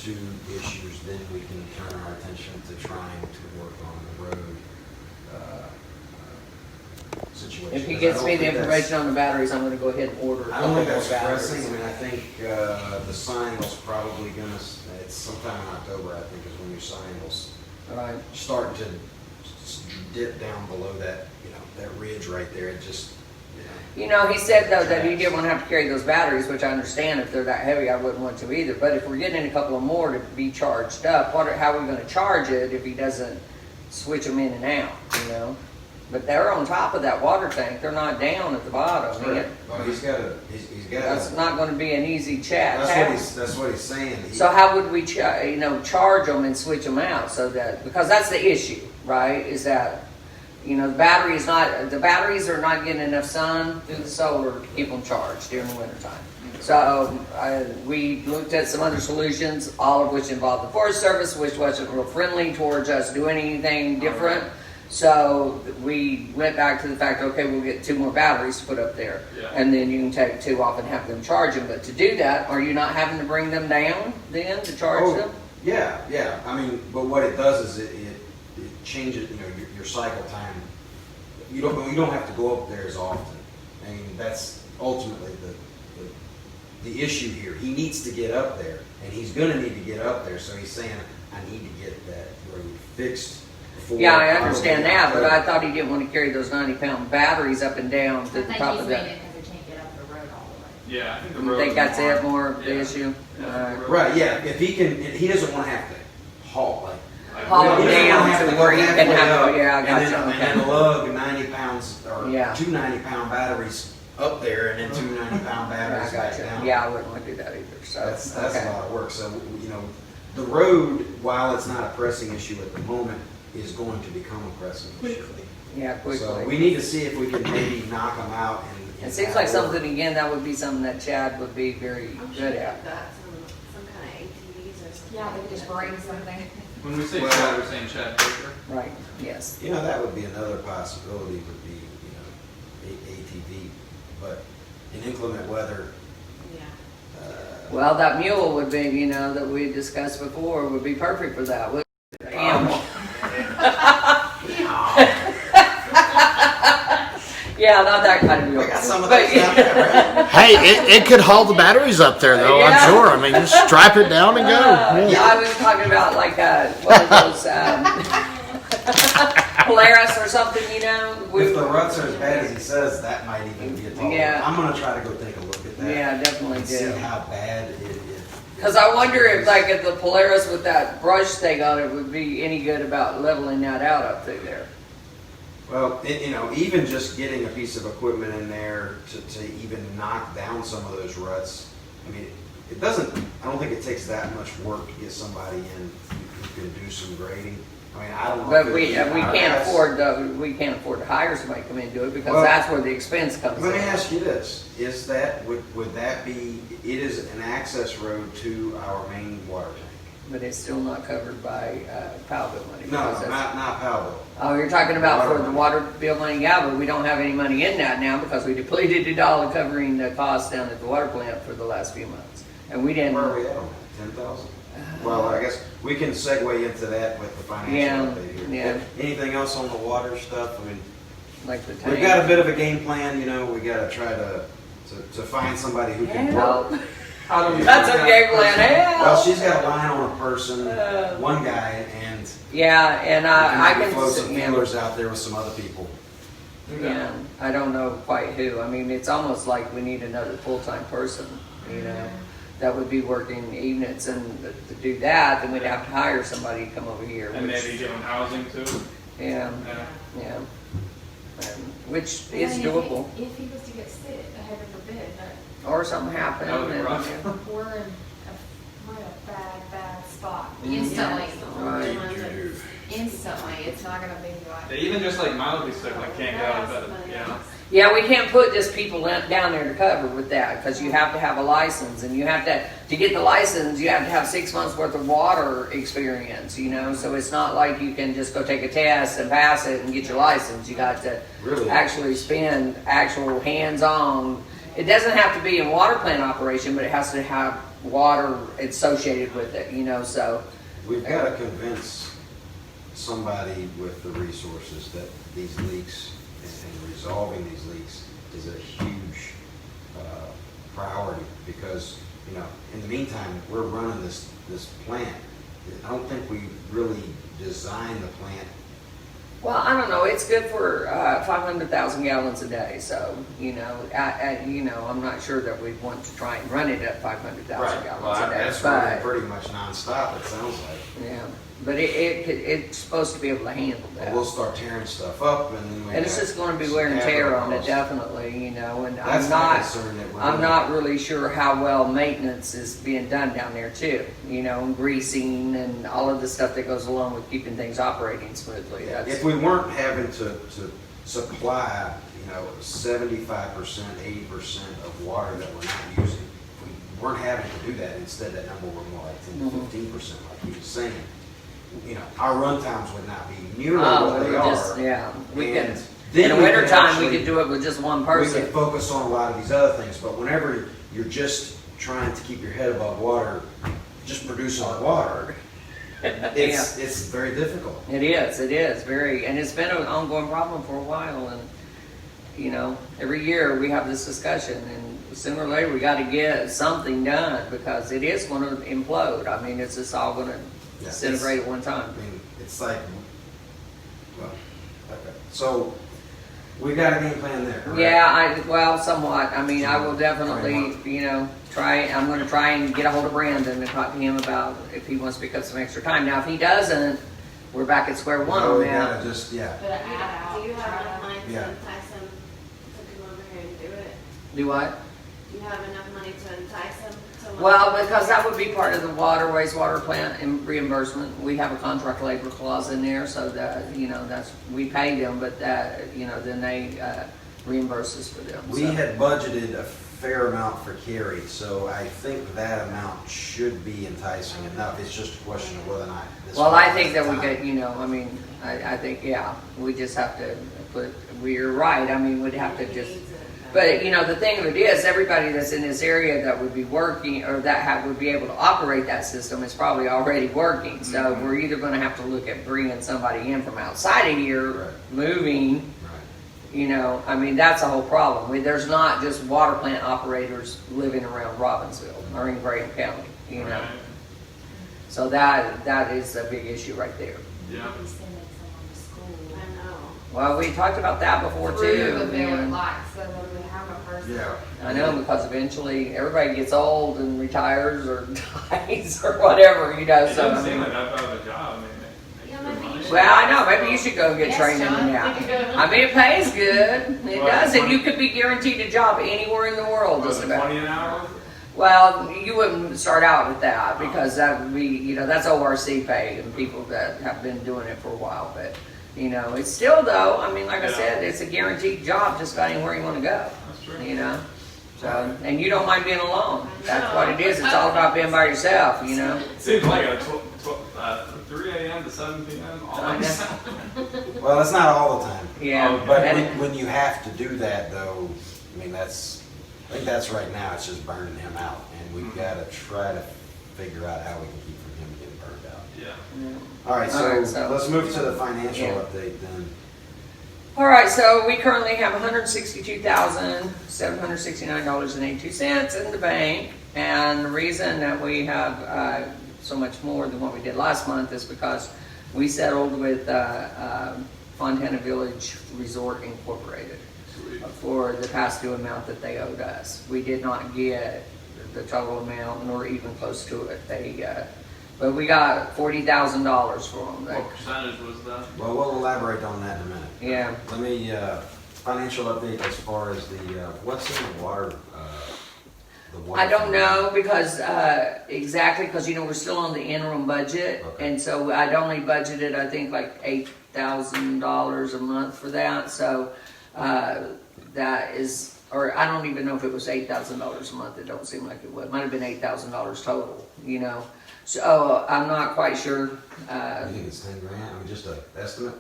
two issues, then we can turn our attention to trying to work on the road situation. If he Because I gets don't me the think that's- information on the batteries, I'm gonna go ahead and order a I couple don't more think that's batteries. pressing. I mean, I think the sign was probably gonna, it's sometime in October, I think, is when your sign was Right, starting to dip down below that, you know, that ridge right there. It just, you know. you know, he said though that he didn't wanna have to carry those batteries, which I understand, if they're that heavy, I wouldn't want to either, but if we're getting a couple of more to be charged up, how are we gonna charge it if he doesn't switch them in and out, you know? But they're on top of that water tank, they're not down at the bottom. Well, he's got That's a, not gonna be an easy chat. that's what he's saying. So how would we, charge them and switch them out so that, because that's the issue, right? Is that, you know, the batteries are not getting enough sun through the solar to keep them charged during the wintertime. So we looked at some other solutions, all of which involved the Forest Service, which wasn't real friendly towards us doing anything different. So we went back to the fact, okay, we'll get 2 more batteries to put up there. Yeah. And then you can take 2 off and have them charge them. But to do that, are you not having to bring them down then to charge them? Yeah. I mean, but what it does is it changes, you know, your cycle time. You don't have to go up there as often. I mean, that's ultimately the issue here. He needs to get up there, and he's going to need to get up there. So he's saying, I need to get that road fixed. Yeah, I understand that, but I thought he didn't want to carry those 90-pound batteries up and down I to the think top he's of meaning that. because they can't get up the road all the way. Yeah, I think the You road. think that's it more of the Yeah. issue? Yeah, Alright. the road- Right, yeah. If he can, he doesn't want to have to haul, like, Haul he them doesn't down wanna have to to where go he can halfway have, up yeah, I and got then- you, And okay. lug 90 pounds, or Yeah. 2 90-pound batteries up there, and then 2 90-pound I batteries got back you. down. Yeah, I wouldn't want to do that either, so, That's okay. a lot of work. So, you know, the road, while it's not a pressing issue at the moment, is going to become a pressing issue. Yeah, So quickly. we need to see if we can maybe knock them out. It seems like something, again, that would be something that Chad would be very I'm sure good they've at. got some kind of ATVs or something. Yeah, they could just bring something. When we say Well- Chad, we're saying Chad Baker. Right, yes. You know, that would be another possibility, would be, you know, ATV. But in inclement weather, Yeah. Well, that mule would be, you know, that we discussed before, would be perfect for that. Animal. Yeah, not that kind of mule. we got some of But- those out there, right? Hey, it could haul the batteries up there, though, Yeah. I'm sure. I mean, just strap it down and go. Yeah, I was talking about like one of those Polaris or something, you know. If the ruts are as bad as he says, that might even be a tall. Yeah. I'm gonna try to go take a look at that. Yeah, definitely And see do. how bad it is. Because I wonder if the Polaris with that brush thing on it would be any good about leveling that out up through there. Well, you know, even just getting a piece of equipment in there to even knock down some of those ruts, I mean, it doesn't, I don't think it takes that much work to get somebody in who can do some grading. I mean, I don't know. But if we it'd be can't IRS. afford to hire somebody to come in and do it because Well, that's where the expense comes in. Let me ask you this, is that, would that be, it is an access road to our main water tank? But it's still not covered by, Powell bill money. No, because that's- not Powell. Oh, you're talking about Water for the money. water bill money, yeah, but we don't have any money in that now because we depleted it all covering the cost down at the water plant for the last few months. And we didn't. Where are we at on that, 10,000? Well, I guess we can segue into that with the financial Yeah, update here. yeah. Anything else on the water stuff? I mean, Like the tank. we've got a bit of a game plan, you know, we gotta try to find somebody who can work. Help. How do we? That's a game plan, help. Well, she's got a line on a person, one guy, and Yeah, and I maybe can. float some yeah. feelers out there with some other people. Yeah, I don't know quite who. I mean, it's almost like we need another full-time person, you know, that would be working evenings, and to do that, then we'd have to hire somebody to come over here. And which- maybe give them housing too. Yeah, Yeah. yeah. Which I is mean, if doable, he- If he was to get sick, heaven forbid, but or something happened. That would be and, rough. yeah. we're in a bad spot. Mhm. Instantly, Right. instantly, it's not gonna be Yeah, like. even just like mildly sick, like can't get out of bed, you know? Yeah, we can't put just people down there to cover with that, because you have to have a license, and you have to get the license, you have to have 6 months worth of water experience, you know, so it's not like you can just go take a test and pass it and get your license. You got to Really? actually spend actual hands-on. It doesn't have to be in water plant operation, but it has to have water associated with it, you know, so. We've got to convince somebody with the resources that these leaks and resolving these leaks is a huge priority, because, you know, in the meantime, we're running this plant. I don't think we really designed the plant. Well, I don't know. It's good for 500,000 gallons a day. So, you know, I'm not sure that we'd want to try and run it at 500,000 gallons Well, a day. that's but running pretty much nonstop, it sounds like. yeah, but it's supposed to be able to handle that. We'll start tearing stuff up, and then we. And it's got just going to be some wear and tear capital on it, costs. definitely. You know, and That's I'm my not. concern that we're I'm gonna- not really sure how well maintenance is being done down there too. You know, and greasing and all of the stuff that goes along with keeping things operating smoothly. That's, If we weren't having to supply, 75%, 80% of water that we're not using, if we weren't having to do that, instead that number were more like 10 to 15%, like he was saying, our run times would not be nearly what we they would are. just, yeah, we And could. then In the we could wintertime, we actually- could do it with just one We person. could focus on a lot of these other things, but whenever you're just trying to keep your head above water, just producing water, it's very difficult. It is very, and it's been an ongoing problem for a while. And every year we have this discussion, and sooner or later we got to get something done because it is going to implode. I mean, it's just all going to Yeah, disintegrate at one time. I mean, it's like, well, okay. So we got a game plan there, correct? Yeah, somewhat. I mean, I will definitely, try. I'm going to try and get a hold of Brandon and talk to him about if he wants to pick up some extra time. Now, if he doesn't, we're back at square one No, on we that. gotta just, yeah. Put an ad out. Do you have enough money to Yeah. entice them to come over here and do it? Do what? Do you have enough money to entice them to? Well, because that would be part of the wastewater plant and reimbursement. We have a contract labor clause in there, so that, that's, we pay them, but that, then they reimburse us for them. We so. had budgeted a fair amount for Carrie, so I think that amount should be enticing enough. It's just a question of whether or not this. Well, I one think is that we time. could, I think, yeah, we just have to we're right. I mean, we'd have to just, Needs it. but, the thing of it is, everybody that's in this area that would be working, or that would be able to operate that system is probably already working. So Mm-hmm. we're either gonna have to look at bringing somebody in from outside of here, Right. moving, Right. that's a whole problem. There's not just water plant operators living around Robbinsville or in Graham County, Right. So that is a big issue right there. Yeah. Maybe sending someone to school. I know. Well, we talked about that before Through too. the village, and like, so that we have a person. Yeah. I know, because eventually everybody gets old and retires or dies or whatever, It so. doesn't seem like that bad of a job. I mean, it Yeah, makes good maybe you money. should- Well, I know, maybe you should go get Yes, training in John. that. I mean, it pays good. It Well, does, and twenty- you could be guaranteed a job anywhere in the world, Was just it about. 20 an hour? Well, you wouldn't start out with that because that would be, you know, that's ORC pay and people that have been doing it for a while. But, you know, it's still though, I mean, like I Yeah. said, it's a guaranteed job just about anywhere you want to go, That's true. you know? So, and you don't mind being alone. That's what it is. It's all about being by yourself, you know? It seems like a 3 a.m. to 7 p.m. all I night. know. Well, it's not all the time. Yeah. But And- when you have to do that though, I mean, I think that's right now, it's just burning him out. And we've gotta try to figure out how we can keep from him getting burned out. Yeah. All right, All right, so so- let's move to the financial Yeah. update then. All right, so we currently have $162,769.82 in the bank. And the reason that we have so much more than what we did last month is because we settled with Fontana Village Resort Incorporated Sweet. for the past due amount that they owed us. We did not get the total amount nor even close to it. But we got $40,000 for them. What percentage was that? Well, we'll elaborate on that in a minute. Yeah. Let me, financial update as far as the, what's in the water, the water. I don't fund? know because exactly because you know we're still on the interim budget, Okay. and so I'd only budgeted I think like $8,000 a month for that. So that is, or I don't even know if it was $8,000 a month. It don't seem like it would. It might have been $8,000 total. You know, so I'm not quite sure. You think it's 10 grand? I mean, just an estimate?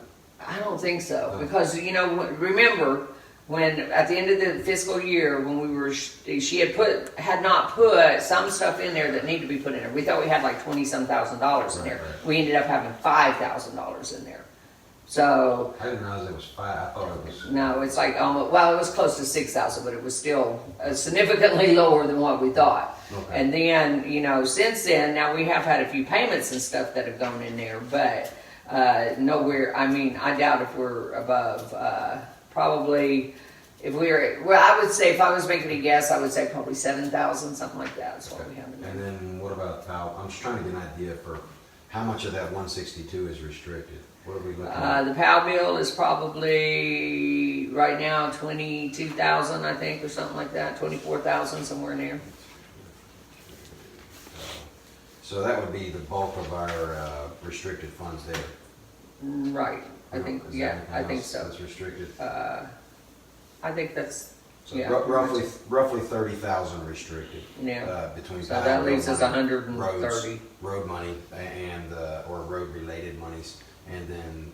I don't think so No. because you know remember when at the end of the fiscal year when we were she had not put some stuff in there that needed to be put in there. We thought we had like $20-some thousand in there. Right. We ended up having $5,000 in there. So I didn't realize it was 5, I thought it was. no, it's like almost, well, it was close to 6,000, but it was still significantly lower than what we thought. Okay. And then, you know, since then, now we have had a few payments and stuff that have gone in there, but nowhere, I mean, I doubt if we're above, probably, if we were, well, I would say if I was making a guess, I would say probably 7,000, something like that is what we have in there. And then what about POW? I'm just trying to get an idea for how much of that 162 is restricted. What are we looking at? The POW bill is probably right now 22,000, I think, or something like that, 24,000, somewhere in there. So that would be the bulk of our restricted funds there. Right, I think, Is there yeah, anything I think else so. That's restricted? I think that's, So yeah. roughly 30,000 restricted. Yeah. Between. So POW, that road leaves us money, 130. roads, road money and, or road related monies, and then,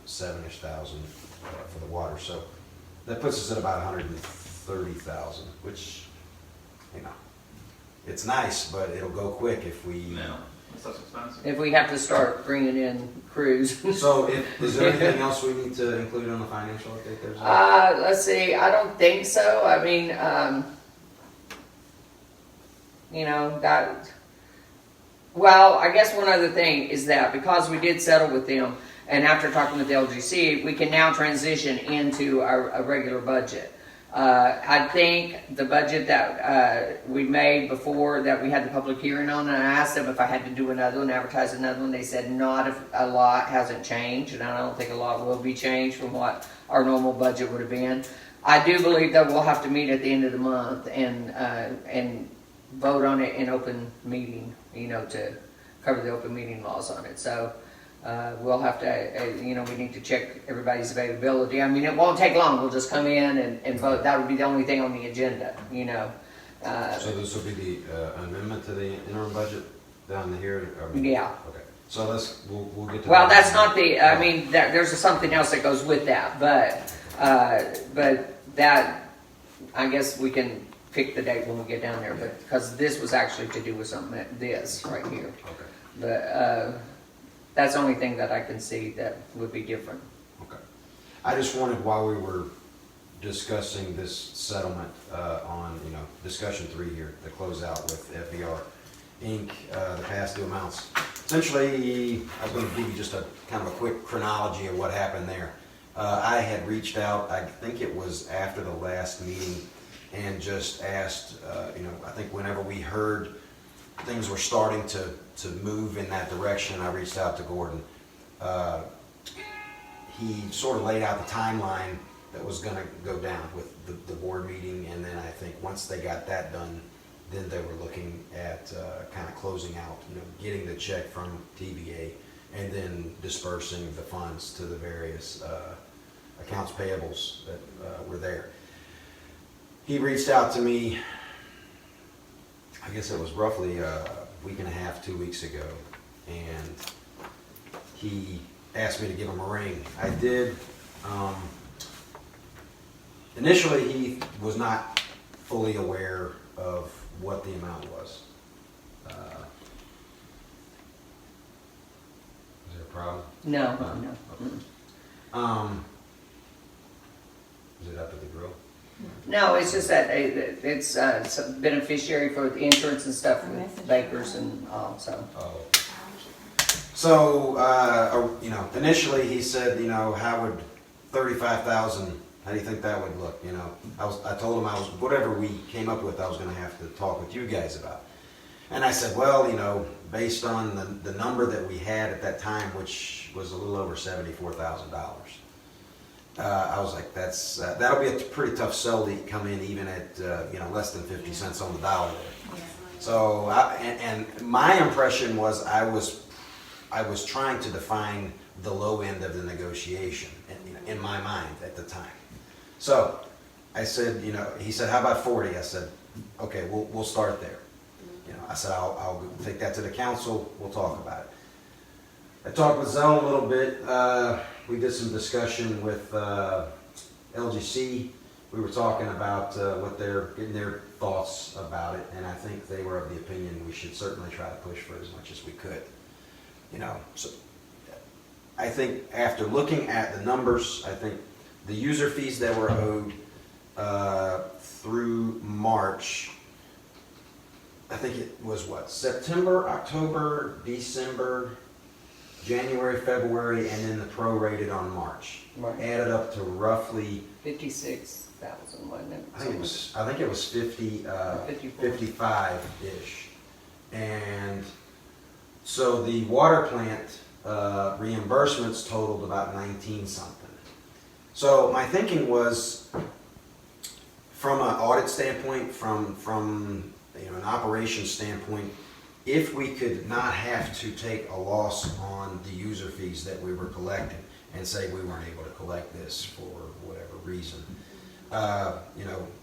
7-ish thousand for the water. So that puts us at about 130,000, which, you know, it's nice, but it'll go quick if we. No, that's such expensive. If we have to start bringing in crews. So is there anything else we need to include on the financial update there? Zach? Let's see, I don't think so. I mean, you know, that, well, I guess one other thing is that because we did settle with them, and after talking with the LGC, we can now transition into a regular budget. I think the budget that we made before that we had the public hearing on, and I asked them if I had to do another one, advertise another one, they said not if a lot hasn't changed, and I don't think a lot will be changed from what our normal budget would have been. I do believe that we'll have to meet at the end of the month and vote on it in open meeting, you know, to cover the open meeting laws on it. So we'll have to, you know, we need to check everybody's availability. I mean, it won't take long. We'll just come in and vote. That would be the only thing on the agenda, you know. So this will be the amendment to the interim budget down here? Yeah. Okay, so we'll get to that. Well, that's not the, I mean, there's something else that goes with that, but that, I guess we can pick the date when we get down there, but, because this was actually to do with something, this right here. Okay, But, that's the only thing that I can see that would be different. okay. I just wanted, while we were discussing this settlement on, you know, discussion 3 here, the closeout with FBR Inc., the past due amounts. Essentially, I was going to give you just a kind of a quick chronology of what happened there. I had reached out, I think it was after the last meeting, and just asked, you know, I think whenever we heard things were starting to move in that direction, I reached out to Gordon. He sort of laid out the timeline that was going to go down with the board meeting, and then I think once they got that done, then they were looking at kind of closing out, getting the check from TVA and then dispersing the funds to the various accounts payables that were there. He reached out to me, I guess it was roughly a week and a half, 2 weeks ago, and he asked me to give him a ring. I did. Initially, he was not fully aware of what the amount was. Is there a problem? No, No. no. Is it up at the grill? No, it's just that it's a beneficiary for the insurance and stuff with bakers and all, so. Oh. So, initially he said, how would 35,000, how do you think that would look? I told him whatever we came up with, I was going to have to talk with you guys about. And I said, well, based on the number that we had at that time, which was a little over $74,000, I was like, that'll be a pretty tough sell to come in even at, less than 50 cents on the dollar there. So, and my impression was I was trying to define the low end of the negotiation in my mind at the time. So I said, he said, how about 40? I said, okay, we'll start there. I said, I'll take that to the council. We'll talk about it. I talked with Zell a little bit. We did some discussion with LGC. We were talking about getting their thoughts about it, and I think they were of the opinion we should certainly try to push for as much as we could. So I think after looking at the numbers, I think the user fees that were owed through March, I think it was September, October, December, January, February, and then the prorated on March. Right. Added up to roughly 56,000, wasn't it? I think it was 55-ish. And so the water plant reimbursements totaled about 19 something. So my thinking was, from an audit standpoint, from an operations standpoint, if we could not have to take a loss on the user fees that we were collecting and say we weren't able to collect this for whatever reason,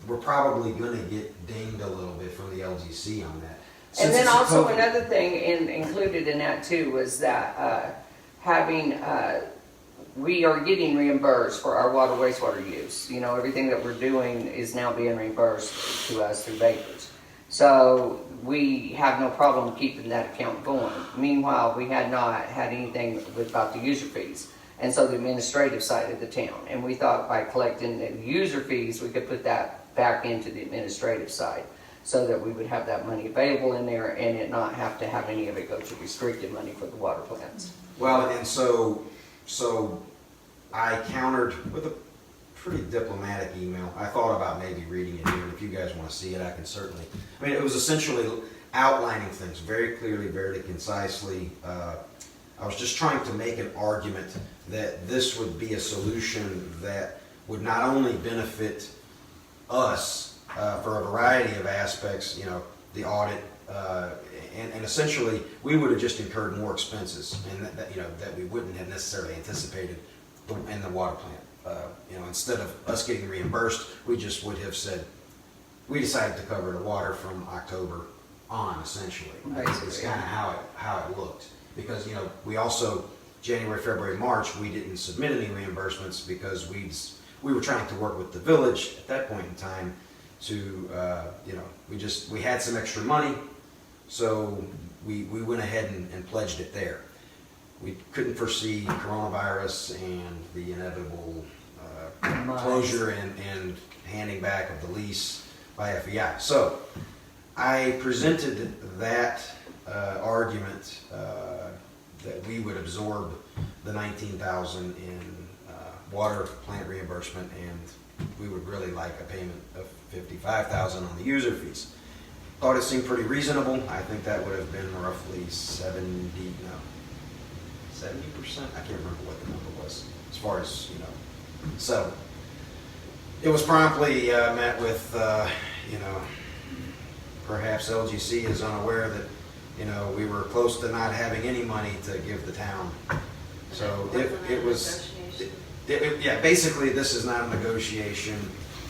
we're probably going to get dinged a little bit from the LGC on that. And then it's also COVID. another thing included in that too was that we are getting reimbursed for our water wastewater use. Everything that we're doing is now being reimbursed to us through bakers. So we have no problem keeping that account going. Meanwhile, we had not had anything about the user fees. And so the administrative side of the town. And we thought by collecting the user fees, we could put that back into the administrative side so that we would have that money available in there and it not have to have any of it go to restricted money for the water plants. Well, and so I countered with a pretty diplomatic email. I thought about maybe reading it here, and if you guys want to see it, I can certainly. It was essentially outlining things very clearly, very concisely. I was just trying to make an argument that this would be a solution that would not only benefit us for a variety of aspects, the audit, and essentially we would have just incurred more expenses, and that we wouldn't have necessarily anticipated in the water plant. Instead of us getting reimbursed, we just would have said, we decided to cover the water from October on, essentially. It's kind of how it looked. Because, we also, January, February, March, we didn't submit any reimbursements because we were trying to work with the village at that point in time to, we had some extra money, so we went ahead and pledged it there. We couldn't foresee coronavirus and the inevitable closure and handing back of the lease by FEI. So I presented that argument that we would absorb the $19,000 in water plant reimbursement, and we would really like a payment of $55,000 on the user fees. Thought it seemed pretty reasonable. I think that would have been roughly 70%. I can't remember what the number was as far as settlement. It was promptly met with perhaps LGC is unaware that, you know, we were close to not having any money to give the town. So it was, yeah, basically this is not a negotiation.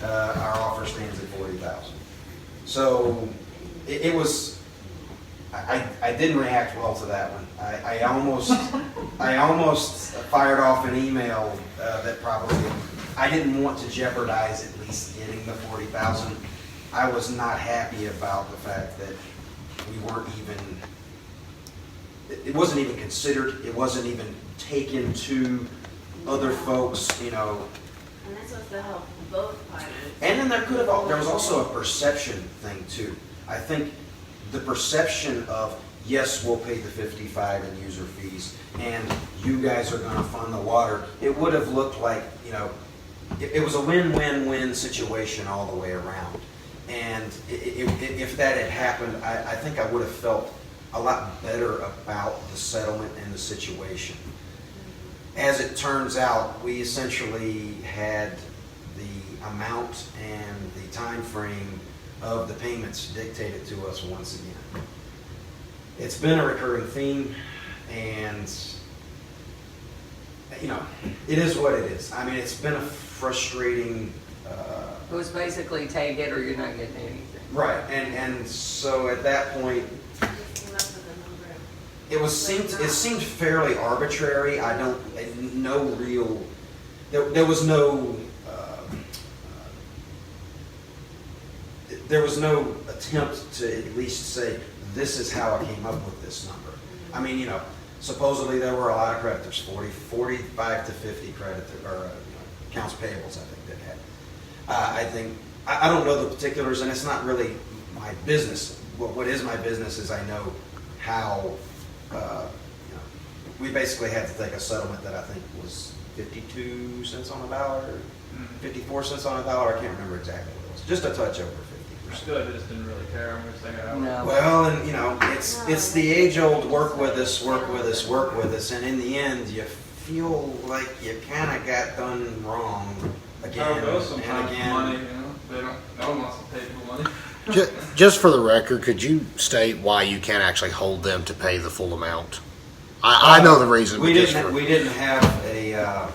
Our offer stands at 40,000. So it was, I didn't react well to that one. I almost fired off an email that probably, I didn't want to jeopardize at least getting the 40,000. I was not happy about the fact that we weren't even, it wasn't even considered, it wasn't even taken to other folks, you know. And this was to help both parties. And then there was also a perception thing too. I think the perception of, yes, we'll pay the 55 in user fees, and you guys are gonna fund the water, it would have looked like, you know, it was a win-win-win situation all the way around. And if that had happened, I think I would have felt a lot better about the settlement and the situation. As it turns out, we essentially had the amount and the time frame of the payments dictated to us once again. It's been a recurring theme, and you know, it is what it is. I mean, it's been a frustrating. It was basically take it or you're not getting anything. Right, and so at that point, it seemed fairly arbitrary. I don't, no real, there was no, there was no attempt to at least say, this is how I came up with this number. I mean, you know, supposedly there were a lot of creditors, 45 to 50 creditors, or you know, accounts payables, I think, that had. I don't know the particulars, and it's not really my business. What is my business is I know how, you know, we basically had to take a settlement that I think was 52 cents on the dollar, or 54 cents on the dollar. I can't remember exactly what it was. Just a touch over 50%. I feel like they just didn't really care. I'm just thinking out. No. Well, and you know, it's the age-old work with us, work with us, work with us, and in the end, you feel like you kind of got done wrong again There goes and sometimes again. money, you know. They don't. No one wants to pay people money. Just for the record, could you state why you can't actually hold them to pay the full amount? I know the reason. We but just didn't. for- We didn't have a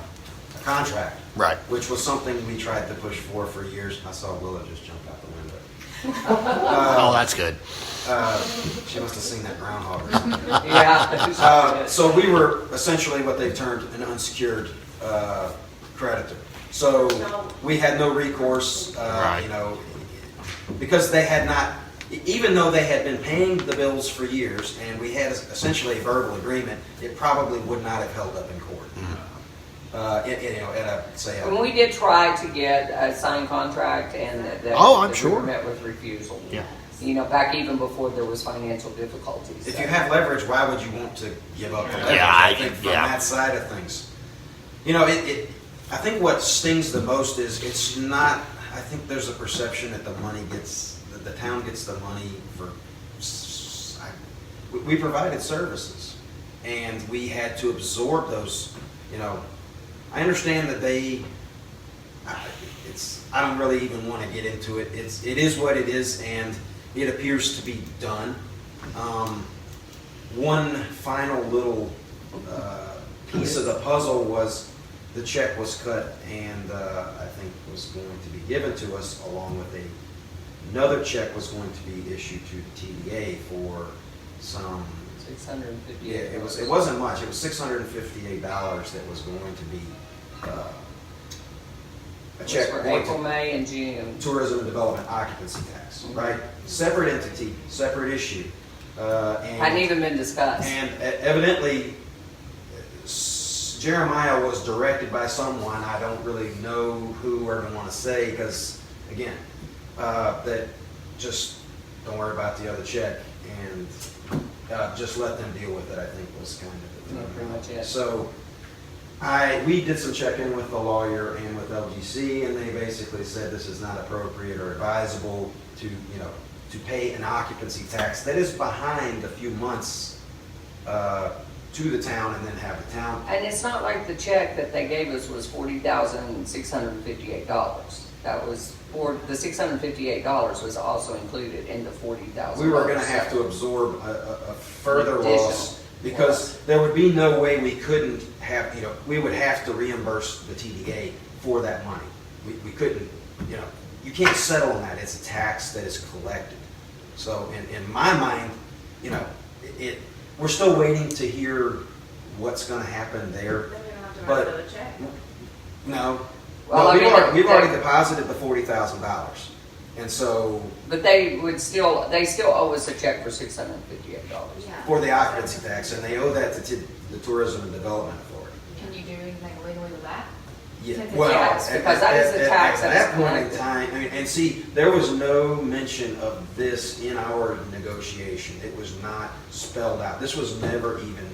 contract, Right. which was something we tried to push for years. I saw Willa just jump out the window. Oh, that's good. She must have seen that groundhog. Yeah. So we were essentially what they termed an unsecured creditor. So we had no recourse, Right. you know, because they had not, even though they had been paying the bills for years, and we had essentially a verbal agreement, it probably would not have held up in court. You know, at a, say, And we did try to get a signed contract, and that Oh, I'm that sure. we were met with refusal. Yeah. You know, back even before there was financial difficulties. if you have leverage, why would you want to give up the leverage? Yeah, I think from yeah. that side of things. You know, I think what stings the most is it's not, I think there's a perception that the money gets, that the town gets the money for, we provided services, and we had to absorb those, you know. I understand that I don't really even want to get into it. It is what it is, and it appears to be done. One final little piece of the puzzle was the check was cut, and I think was going to be given to us along with another check was going to be issued to the TDA for some. 650. Yeah, it wasn't much. It was $658 that was going to be a check For going April, to May, and June. tourism and development occupancy tax, right? Separate entity, separate issue. Hadn't even been discussed. And evidently, Jeremiah was directed by someone, I don't really know who or don't want to say, because, again, that just don't worry about the other check, and just let them deal with it, I think was kind of the Yeah, pretty much it. So, we did some check-in with the lawyer and with LGC, and they basically said this is not appropriate or advisable to, you know, to pay an occupancy tax that is behind a few months to the town and then have the town. And it's not like the check that they gave us was $40,658. That was the $658 was also included in the $40,000. We were gonna have to absorb a further Additional loss, because there would be no way we couldn't have, we would have to reimburse the TDA for that money. We couldn't, you can't settle on that, it's a tax that is collected. So in my mind, we're still waiting to hear what's gonna happen there. Then we don't have to But- write another check. No. Well, No, I mean, we've already they- deposited the $40,000. And so, But they still owe us a check for $658. Yeah. for the occupancy tax, and they owe that to the Tourism and Development Authority. Can you do anything legally with that? Yeah, Since it's well, tax, because that is the tax at that is that point in collected. time, and see, there was no mention of this in our negotiation. It was not spelled out. This was never even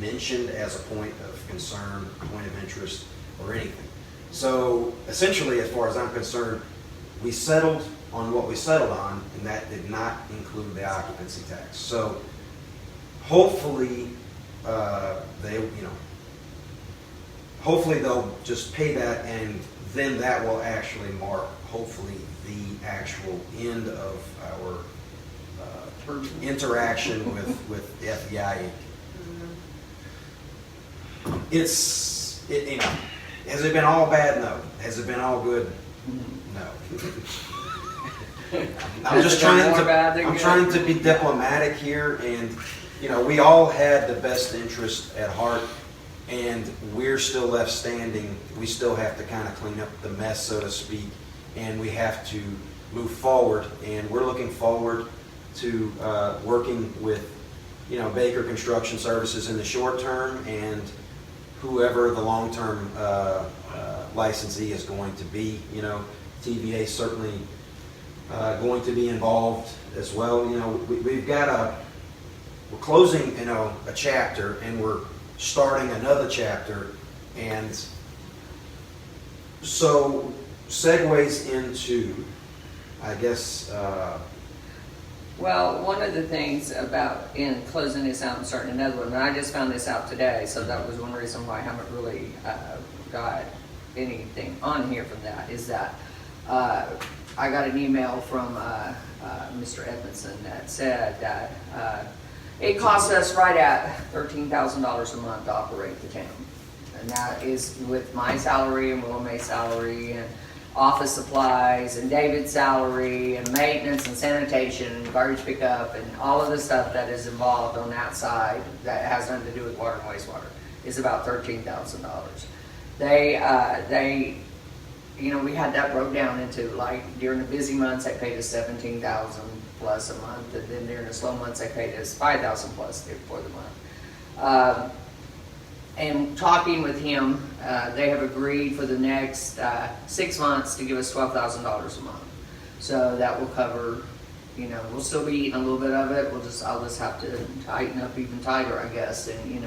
mentioned as a point of concern, point of interest, or anything. So essentially, as far as I'm concerned, we settled on what we settled on, and that did not include the occupancy tax. So hopefully, hopefully they'll just pay that, and then that will actually mark, hopefully, the actual end of our interaction with the FBI. Has it been all bad? No. Has it been all good? No. I'm Has just it been trying more to, bad than I'm good? trying to be diplomatic here, and, we all had the best interest at heart, and we're still left standing. We still have to kind of clean up the mess, so to speak, and we have to move forward, and we're looking forward to working with, Baker Construction Services in the short term, and whoever the long-term licensee is going to be. TVA is certainly going to be involved as well. We're closing, a chapter, and we're starting another chapter, and so segues into, I guess, Well, one of the things about in closing this out and starting another one, and I just found this out today, so that was one reason why I haven't really got anything on here from that, is that I got an email from Mr. Edmondson that said that it costs us right at $13,000 a month to operate the town. And that is with my salary and Will May's salary and office supplies and David's salary and maintenance and sanitation and garbage pickup and all of the stuff that is involved on that side that has nothing to do with water and wastewater is about $13,000. They we had that broke down into, like, during the busy months they paid us $17,000 plus a month, and then during the slow months they paid us $5,000 plus for the month. And talking with him, they have agreed for the next 6 months to give us $12,000 a month. So that will cover, we'll still be eating a little bit of it. I'll just have to tighten up even tighter, I guess, and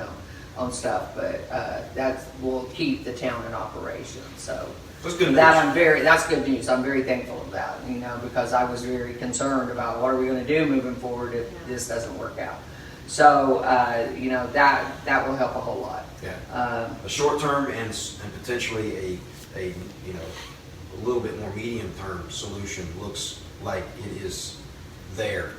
on stuff. But that will keep the town in operation. So that's good news. That's good news. I'm very thankful of that, because I was very concerned about what are we going to do moving forward if this doesn't work out. So, that will help a whole lot. Yeah. A short term and potentially a little bit more medium term solution looks like it is there.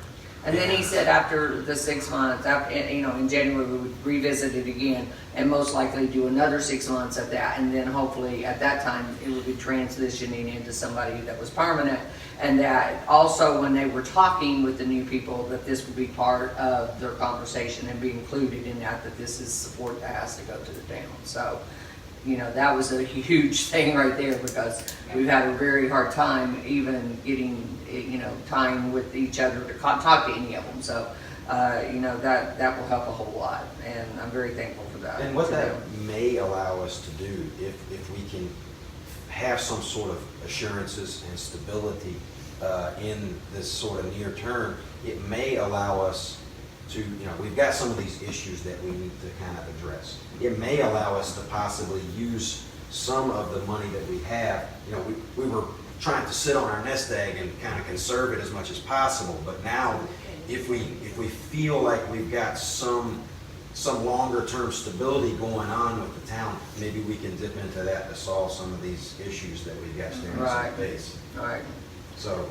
And then he said after the 6 months, in January we would revisit it again and most likely do another 6 months of that. And then hopefully at that time it would be transitioning into somebody that was permanent. And that also when they were talking with the new people, that this would be part of their conversation and be included in that this is support that has to go to the town. So, that was a huge thing right there, because we've had a very hard time even getting, time with each other to talk to any of them. So, that will help a whole lot, and I'm very thankful for that. And what that may allow us to do, if we can have some sort of assurances and stability in this sort of near term, it may allow us to, we've got some of these issues that we need to kind of address. It may allow us to possibly use some of the money that we have. We were trying to sit on our nest egg and kind of conserve it as much as possible, but now if we feel like we've got some some longer-term stability going on with the town, maybe we can dip into that to solve some of these issues that we got staring us in Right. the face. Right. So,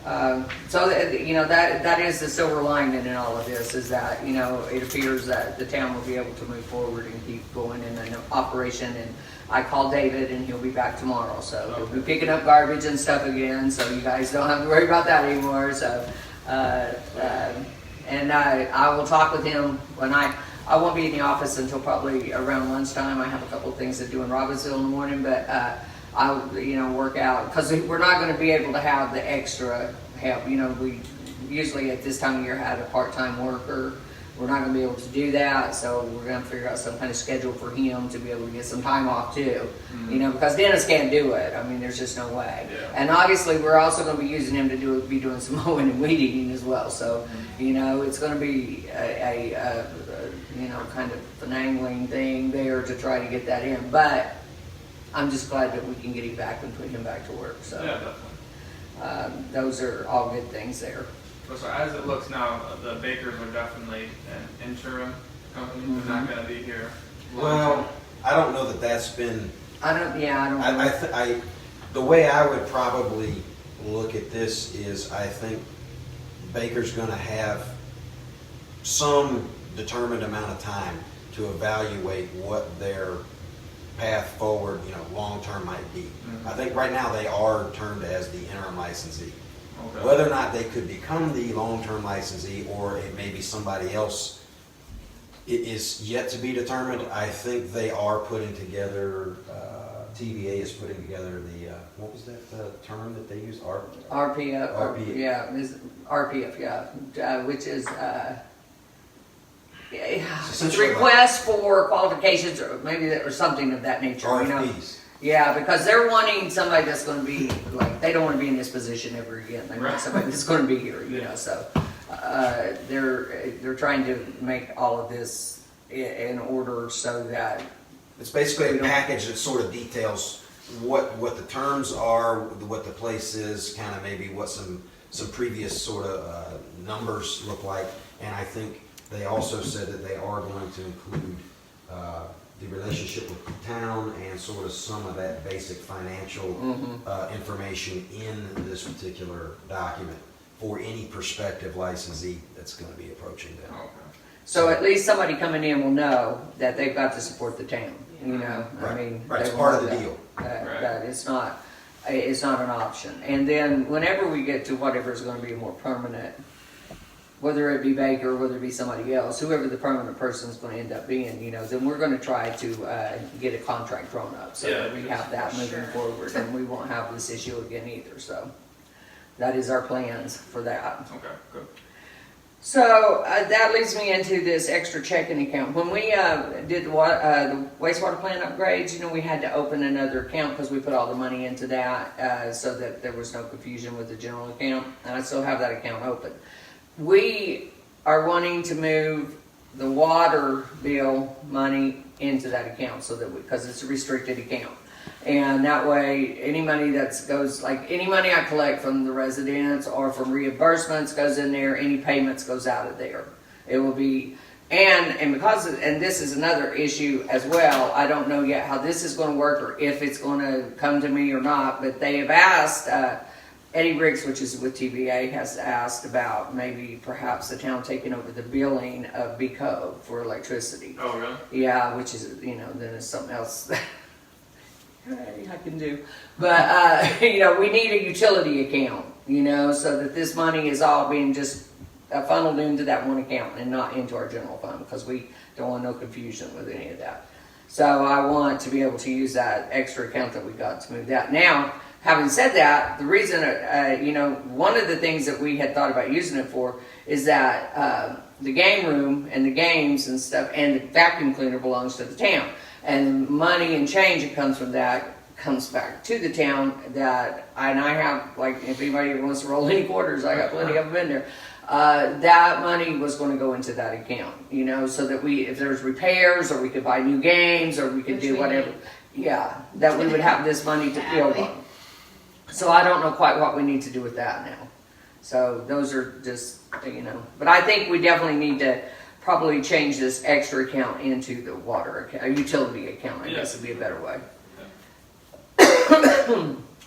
That is the silver lining in all of this, is that, it appears that the town will be able to move forward and keep going in an operation. And I called David and he'll be back tomorrow, so he'll be picking up garbage and stuff again, so you guys don't have to worry about that anymore. So, and I will talk with him when I won't be in the office until probably around lunchtime. I have a couple of things to do in Robbinsville in the morning, but I'll, work out, because we're not going to be able to have the extra help. We usually at this time of year had a part-time worker. We're not going to be able to do that, so we're going to figure out some kind of schedule for him to be able to get some time off too. Because Dennis can't do it. I mean, there's just no way. Yeah. And obviously, we're also going to be using him to be doing some mowing and weed eating as well. So, it's going to be a kind of finagling thing there to try to get that in. But I'm just glad that we can get him back and put him back to work. So, Yeah, definitely. those are all good things there. So as it looks now, the bakers are definitely an interim company. They're not going to be here. well, I don't know that that's been, I don't know. the way I would probably look at this is, I think Baker's gonna have some determined amount of time to evaluate what their path forward, long-term might be. I think right now they are termed as the interim licensee. Okay. Whether or not they could become the long-term licensee, or it may be somebody else, it is yet to be determined. I think they are putting together, TVA is putting together the, what was that term that they used? RPF, RPF. yeah, is RPF, yeah, which is it's essentially request for qualifications, or maybe or something of that nature. RFPs. Yeah, because they're wanting somebody that's going to be they don't want to be in this position ever again. They want somebody that's going to be here, So they're trying to make all of this in order so that It's basically a package that sort of details what the terms are, what the place is, kind of maybe what some previous sort of numbers look like. And I think they also said that they are going to include the relationship with the town and sort of some of that basic financial information in this particular document for any prospective licensee that's going to be approaching them. Okay. so at least somebody coming in will know that they've got to support the town. I Right. mean, Right, it's they part will of the know deal. that it's not an option. And then whenever we get to whatever is going to be more permanent, whether it be Baker, whether it be somebody else, whoever the permanent person is going to end up being, then we're going to try to get a contract drawn up so that we have that moving forward, and we won't have this issue again either. So that is our plans for that. Okay, good. So that leads me into this extra checking account. When we did the wastewater plant upgrades, we had to open another account because we put all the money into that so that there was no confusion with the general account, and I still have that account open. We are wanting to move the water bill money into that account so that because it's a restricted account. And that way, any money any money I collect from the residents or from reimbursements goes in there, any payments goes out of there. It will be, and this is another issue as well, I don't know yet how this is going to work or if it's going to come to me or not, but they have asked, Eddie Briggs, which is with TVA, has asked about maybe perhaps the town taking over the billing of BCO for electricity. Oh, really? Yeah, which is, then it's something else I can do. But, we need a utility account, so that this money is all being just funneled into that one account and not into our general fund because we don't want no confusion with any of that. So I want to be able to use that extra account that we got to move that. Now, having said that, the reason, one of the things that we had thought about using it for is that the game room and the games and stuff and the vacuum cleaner belongs to the town. And the money and change that comes from that comes back to the town and I have, if anybody wants to roll any quarters, I got plenty of them in there. That money was going to go into that account, so that if there's repairs or we could buy new games or we could do whatever. Yeah, that we would have this money to build on. So I don't know quite what we need to do with that now. So those are just, but I think we definitely need to probably change this extra account into the water account, a utility account, I guess would be a better way.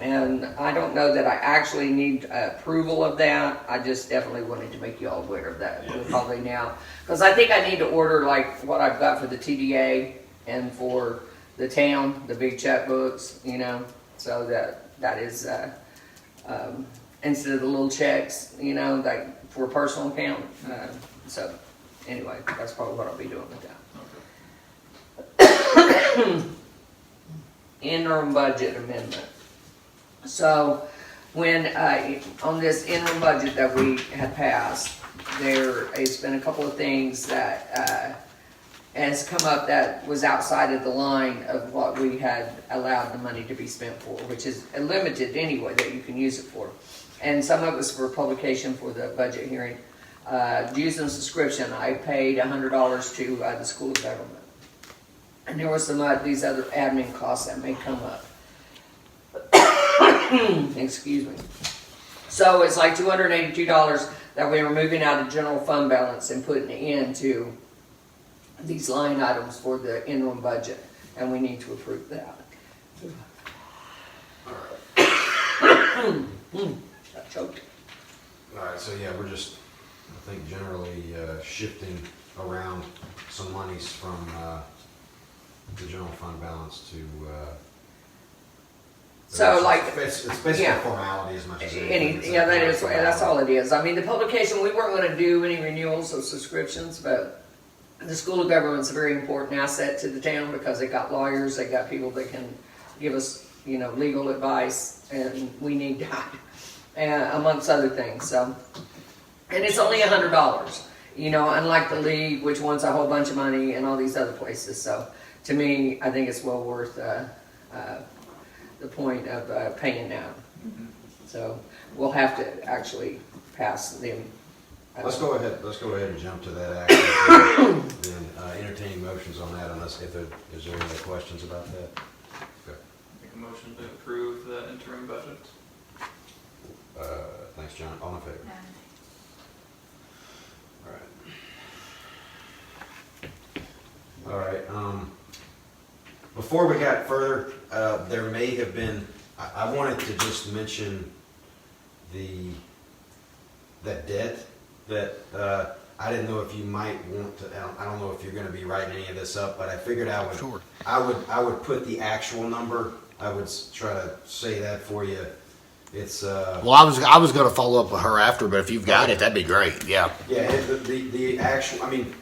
And I don't know that I actually need approval of that. I just definitely wanted to make you all aware of that. We'll probably now, because I think I need to order like what I've got for the TDA and for the town, the big checkbooks, you know, so that is instead of the little checks, you know, like for a personal account. So anyway, that's probably what I'll be doing with that. Interim budget amendment. So when, on this interim budget that we had passed, there has been a couple of things that has come up that was outside of the line of what we had allowed the money to be spent for, which is limited anyway that you can use it for. And some of it was for publication for the budget hearing. Dues and subscription, I paid $100 to the School of Government. And there were some these other admin costs that may come up. Excuse me. So it's like $282 that we were moving out of general fund balance and putting into these line items for the interim budget, and we need to approve that. I choked. All right, so yeah, we're just, I think generally shifting around some monies from the general fund balance to. So like, It's basically yeah. formality as much as anything. Yeah, that's all it is. I mean, the publication, we weren't going to do any renewals of subscriptions, but the School of Government's a very important asset to the town because they got lawyers, they got people that can give us, you know, legal advice, and we need that, amongst other things. So, and it's only $100, you know, unlike the league, which wants a whole bunch of money, and all these other places. So, to me, I think it's well worth the point of paying now. So we'll have to actually pass them. Let's go ahead and jump to that action. Then entertaining motions on that, unless is there any other questions about that? Okay. Make a motion to approve the interim budget. Thanks, John. All in favor? All right. Before we got further, there may have been, I wanted to just mention that debt that I didn't know if you might want to, I don't know if you're going to be writing any of this up, but I figured Sure. I would put the actual number. I would try to say that for you. It's Well, I was going to follow up with her after, but if you've got it, that'd be great. Yeah. yeah, the actual, I mean,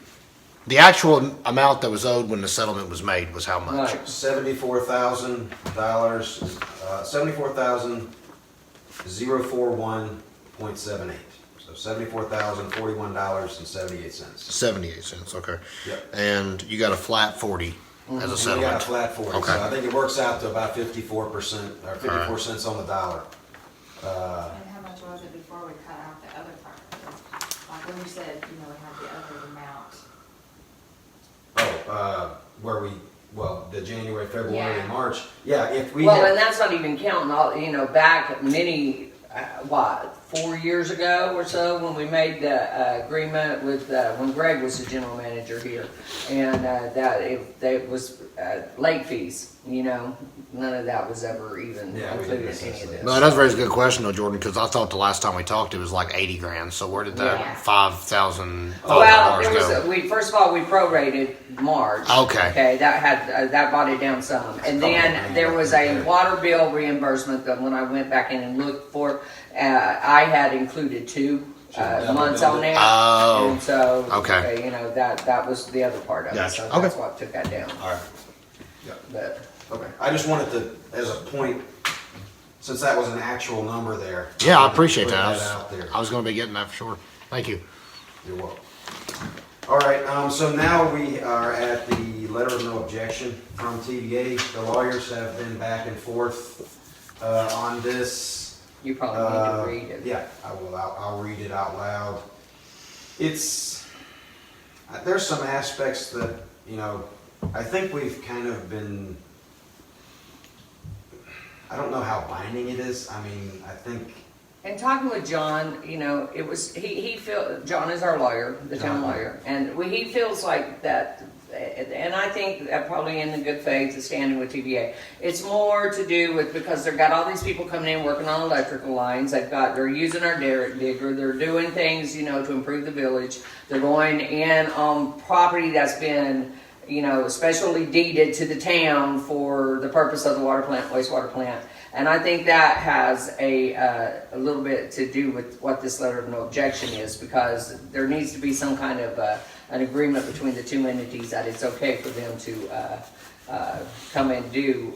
The actual amount that was owed when the settlement was made was how much? Right. $74,000, $74,041.78. So $74,041.78. 78 cents. Okay. Yep. And you got a flat 40 as a And we settlement. got a flat 40, Okay. so I think it works out to about 54% or 54 cents on the dollar. And how much was it before we cut out the other part? Like when you said, you know, we had the other amount. The January, February, Yeah. and March. Yeah, if we Well, had, and that's not even counting all, you know, back many, 4 years ago or so when we made the agreement with, when Greg was the general manager here. And that was late fees, you know, none of that was ever even Yeah, we included didn't in any of assess this. No, that's a very good question, though, Jordan, because I thought the last time we talked it was like 80 grand. So where did that Yeah. $5,000 Well, there was go? first of all, we prorated March. Okay. Okay, that brought it down some. And then there was a water bill reimbursement that when I went back in and looked for, I had included 2 Double months billed on it. there. Oh. And so, Okay. you know, that was the other part of it. Gotcha. So Okay. that's what took that down. all right. Yeah. But Okay. I just wanted to, as a point, since that was an actual number there. Yeah, I appreciate put that. out there. I was going to be getting that for sure. Thank you. You're welcome. All right, so now we are at the letter of no objection from TVA. The lawyers have been back and forth on this. you probably need to read it. Yeah, I will. I'll read it out loud. There's some aspects that, you know, I think we've kind of been, I don't know how binding it is. I mean, I think And talking with John, John is our lawyer, the town John. lawyer, and he feels like that, and I think that probably in the good faith is standing with TVA. It's more to do with, because they've got all these people coming in working on electrical lines, they're using our derrick digger, they're doing things, to improve the village. They're going in on property that's been, specially deeded to the town for the purpose of the water plant, wastewater plant. And I think that has a little bit to do with what this letter of no objection is, because there needs to be some kind of an agreement between the two entities that it's okay for them to come and do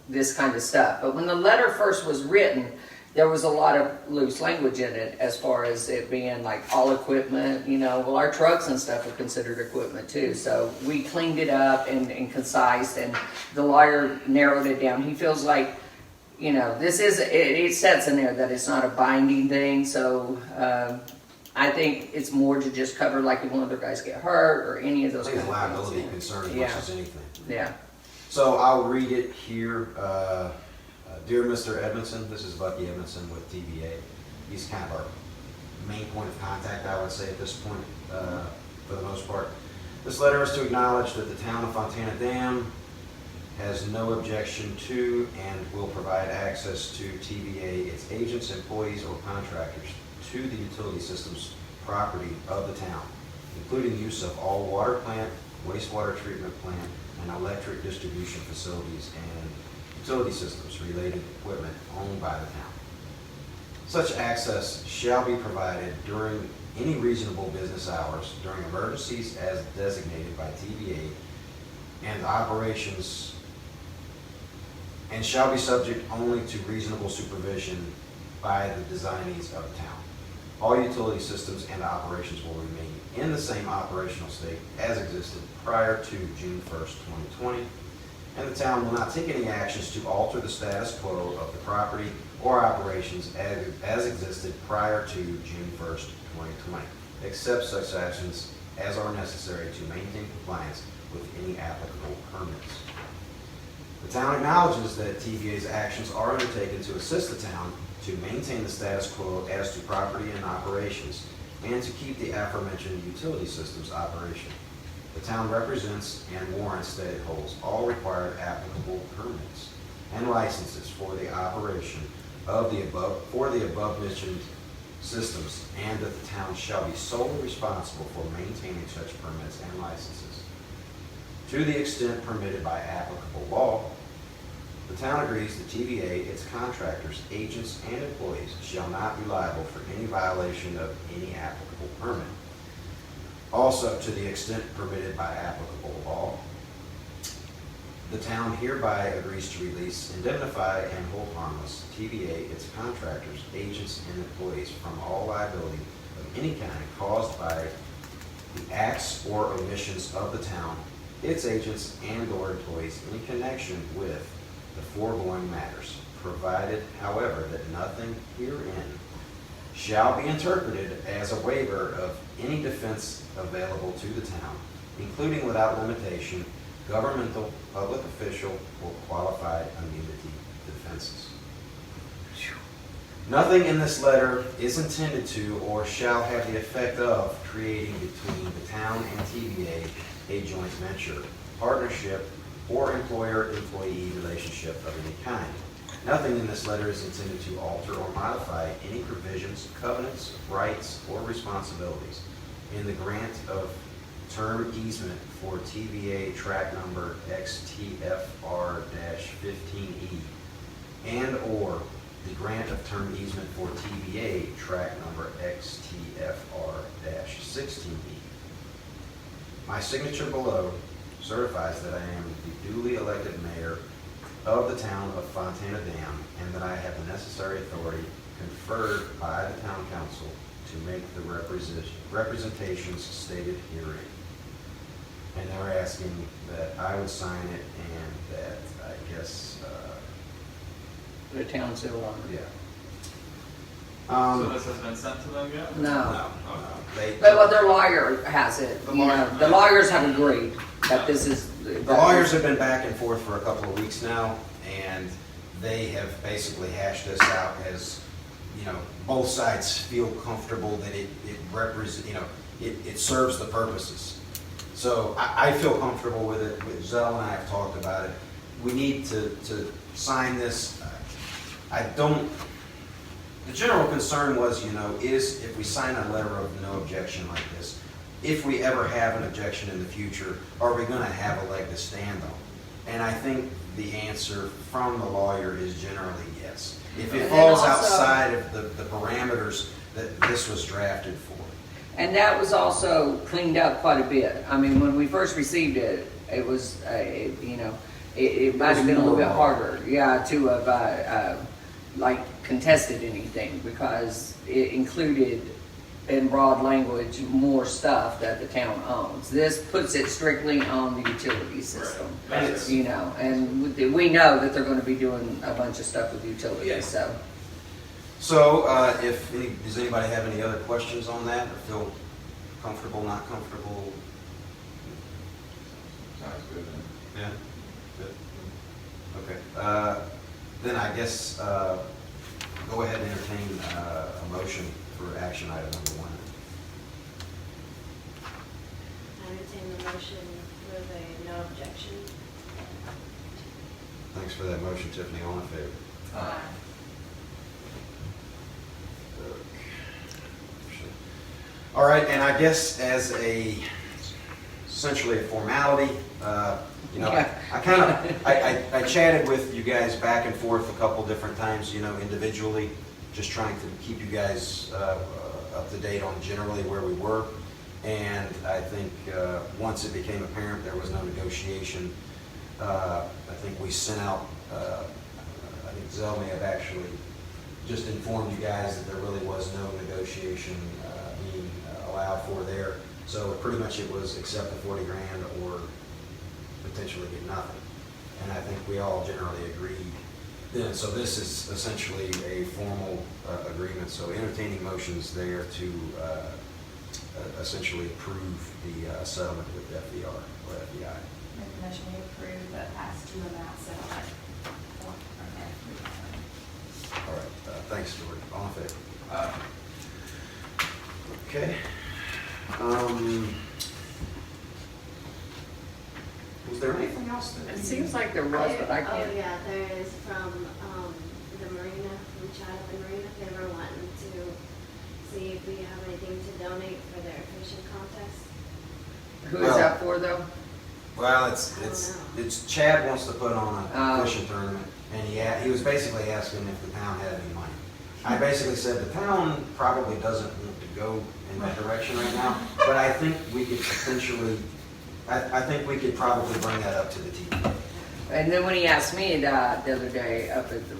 this kind of stuff. But when the letter first was written, there was a lot of loose language in it as far as it being like all equipment, well, our trucks and stuff are considered equipment too. So we cleaned it up and concise, and the lawyer narrowed it down. He feels like, this is, it says in there that it's not a binding thing, so I think it's more to just cover like if one of their guys get hurt or any of I those think it's kind of liability things. concern as much Yeah. as anything. Yeah. So I'll read it here. Dear Mr. Edmondson, this is Bucky Edmondson with TVA. He's kind of our main point of contact, I would say, at this point, for the most part. This letter is to acknowledge that the town of Fontana Dam has no objection to and will provide access to TVA, its agents, employees, or contractors to the utility systems property of the town, including use of all water plant, wastewater treatment plant, and electric distribution facilities and utility systems related equipment owned by the town. Such access shall be provided during any reasonable business hours, during emergencies as designated by TVA, and operations, and shall be subject only to reasonable supervision by the designees of the town. All utility systems and operations will remain in the same operational state as existed prior to June 1st, 2020, and the town will not take any actions to alter the status quo of the property or operations as existed prior to June 1st, 2020, except such actions as are necessary to maintain compliance with any applicable permits. The town acknowledges that TVA's actions are undertaken to assist the town to maintain the status quo as to property and operations, and to keep the aforementioned utility systems operation. The town represents and warrants that it holds all required applicable permits and licenses for the operation of the above mentioned systems, and that the town shall be solely responsible for maintaining such permits and licenses. To the extent permitted by applicable law, the town agrees that TVA, its contractors, agents, and employees shall not be liable for any violation of any applicable permit. Also, to the extent permitted by applicable law, the town hereby agrees to release, indemnify, and hold harmless TVA, its contractors, agents, and employees from all liability of any kind caused by the acts or omissions of the town, its agents, and/or employees in connection with the foregoing matters, provided, however, that nothing herein shall be interpreted as a waiver of any defense available to the town, including without limitation governmental, public official, or qualified immunity defenses. Nothing in this letter is intended to or shall have the effect of creating between the town and TVA a joint venture, partnership, or employer-employee relationship of any kind. Nothing in this letter is intended to alter or modify any provisions, covenants, rights, or responsibilities in the grant of term easement for TVA track number XTFR-15E and/or the grant of term easement for TVA track number XTFR-16E. My signature below certifies that I am the duly elected mayor of the town of Fontana Dam, and that I have the necessary authority conferred by the town council to make the representations stated herein. And they were asking that I would sign it and that, I guess, The town seal on it. yeah. So this has been sent to them yet? No. No. They, But what their lawyer has it, The lawyer- the lawyers have agreed that this is. the lawyers have been back and forth for a couple of weeks now, and they have basically hashed this out as both sides feel comfortable that it represents, it serves the purposes. So I feel comfortable with it. Zell and I have talked about it. We need to sign this. The general concern was, is if we sign a letter of no objection like this, if we ever have an objection in the future, are we going to have a leg to stand on? And I think the answer from the lawyer is generally yes. If it And then falls also- outside of the parameters that this was drafted for. And that was also cleaned up quite a bit. I mean, when we first received it, it was, it might have been a little bit harder, to have, contested anything, because it included in broad language more stuff that the town owns. This puts it strictly on the utility system. Right. And it's- And we know that they're gonna be doing a bunch of stuff with utilities, Yeah. so. So, does anybody have any other questions on that, or feel comfortable, not comfortable? Sounds good. Yeah, good. Okay, then I guess, go ahead and entertain a motion for action item number 1. I entertain the motion with a no objection. Thanks for that motion, Tiffany. All in favor? All right, and I guess as essentially a formality, Yeah. I chatted with you guys back and forth a couple different times, individually, just trying to keep you guys up to date on generally where we were. And I think once it became apparent there was no negotiation, I think we sent out, I think Zell may have actually just informed you guys that there really was no negotiation being allowed for there. So pretty much it was accept the 40 grand or potentially get nothing. And I think we all generally agreed then. So this is essentially a formal agreement. So entertaining motions there to essentially approve the settlement with FDR or FBI. Make a motion we approve the past 2 amounts settlement for All right, thanks, Stuart. All in favor? Okay. Was there anything else that? It seems like there was, but I Oh, can't. yeah, there is from, the marina, from Chatham Marina. They were wanting to see if we have anything to donate for their fishing contest. Who is that for, though? Well, I don't it's Chad wants to put on Oh. a fishing tournament, and he was basically asking if the town had any money. I basically said the town probably doesn't want to go in that direction right now, but I think we could potentially, I think we could probably bring that up to the TV. And then when he asked me that the other day up at the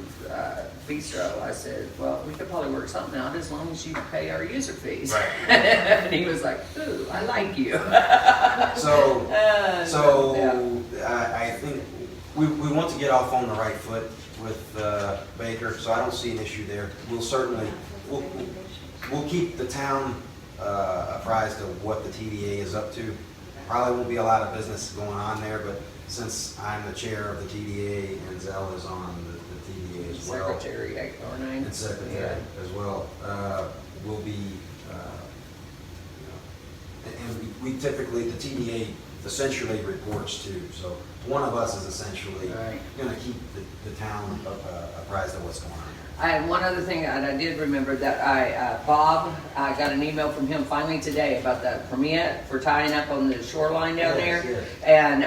bistro, I said, well, we could probably work something out as long as you pay our user fees. Right. And he was like, ooh, I like you. So, Yeah. I think we want to get off on the right foot with Baker, so I don't see an issue there. We'll certainly, we'll keep the town apprised of what the TDA is up to. Probably won't be a lot of business going on there, but since I'm the chair of the TDA and Zell is on the TDA as well. Secretary, our name. And secretary as well, will be, and we typically, the TDA essentially reports to, so one of us is essentially Right. going to keep the town apprised of what's going on here. I had one other thing that I did remember that Bob, I got an email from him finally today about the permit for tying up on the shoreline down Yes, there. yes.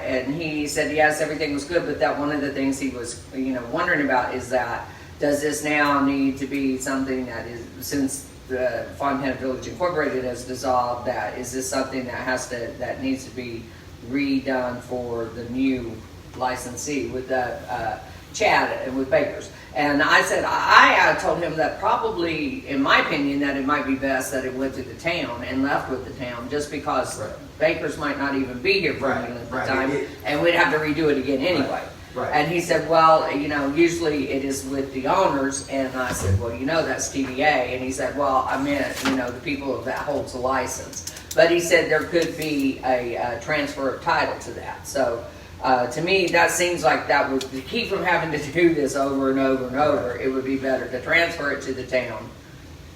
And he said, yes, everything was good, but that one of the things he was, wondering about is that, does this now need to be something that is, since the Fontana Village Incorporated has dissolved, that, is this something that needs to be redone for the new licensee with Chad and with Baker's? And I said, I told him that probably, in my opinion, that it might be best that it went to the town and left with the town, just because Right. Baker's might not even be here for Right, any length of right. time, and we'd have to redo it again anyway. Right. And he said, well, usually it is with the owners, and I said, well, that's TDA, and he said, well, I meant, the people that holds the license. But he said there could be a transfer of title to that, so To me, that seems like that would, to keep from having to do this over and over and over, it would be better to transfer it to the town.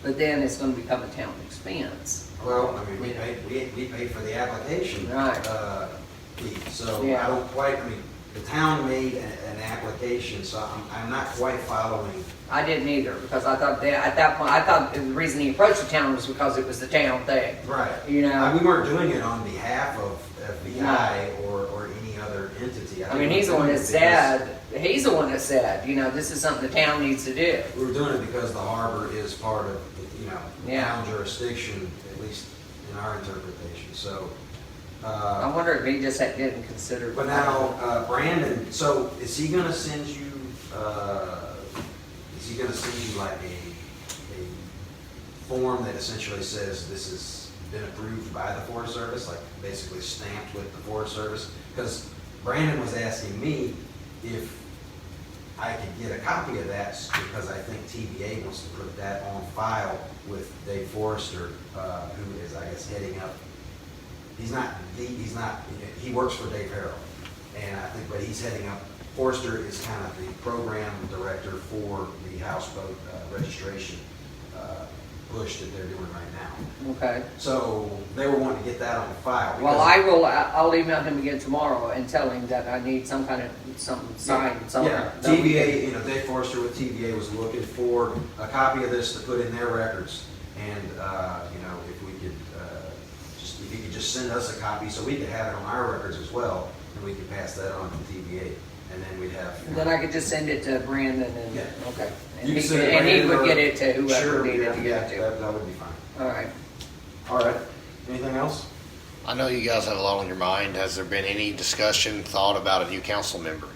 But then it's gonna become a town expense. Well, I mean, we paid for the application. Right. Fee, so Yeah. I don't quite, I mean, the town made an application, so I'm not quite following. I didn't either, because I thought that, at that point, I thought the reason he approached the town was because it was the town thing. Right. You know? We weren't doing it on behalf of FBI or any other entity. I mean, he's the one that said, you know, this is something the town needs to do. We were doing it because the harbor is part of, Yeah. town jurisdiction, at least in our interpretation, so. I wonder if he just didn't consider. But now, Brandon, so is he gonna send you, like a form that essentially says this has been approved by the Forest Service, like basically stamped with the Forest Service? Because Brandon was asking me if I could get a copy of that, because I think TVA wants to put that on file with Dave Forrester, who is, I guess, heading up. He works for Dave Harrell, and I think, but he's heading up, Forrester is kind of the program director for the houseboat registration push that they're doing right now. Okay. So they were wanting to get that on file. Well, I'll email him again tomorrow and tell him that I need some kind of, something signed somewhere. Yeah, TVA, Dave Forrester with TVA was looking for a copy of this to put in their records, and, if we could, if you could just send us a copy so we could have it on our records as well, and we could pass that on to TVA, and then we'd have. Then I could just send it to Brandon and, Yeah. okay. And You he can send could- it and he Brandon would or- get it to whoever Sure, needed to get it to. that would be fine. All right. All right, anything else? I know you guys have a lot on your mind. Has there been any discussion, thought about a new council member?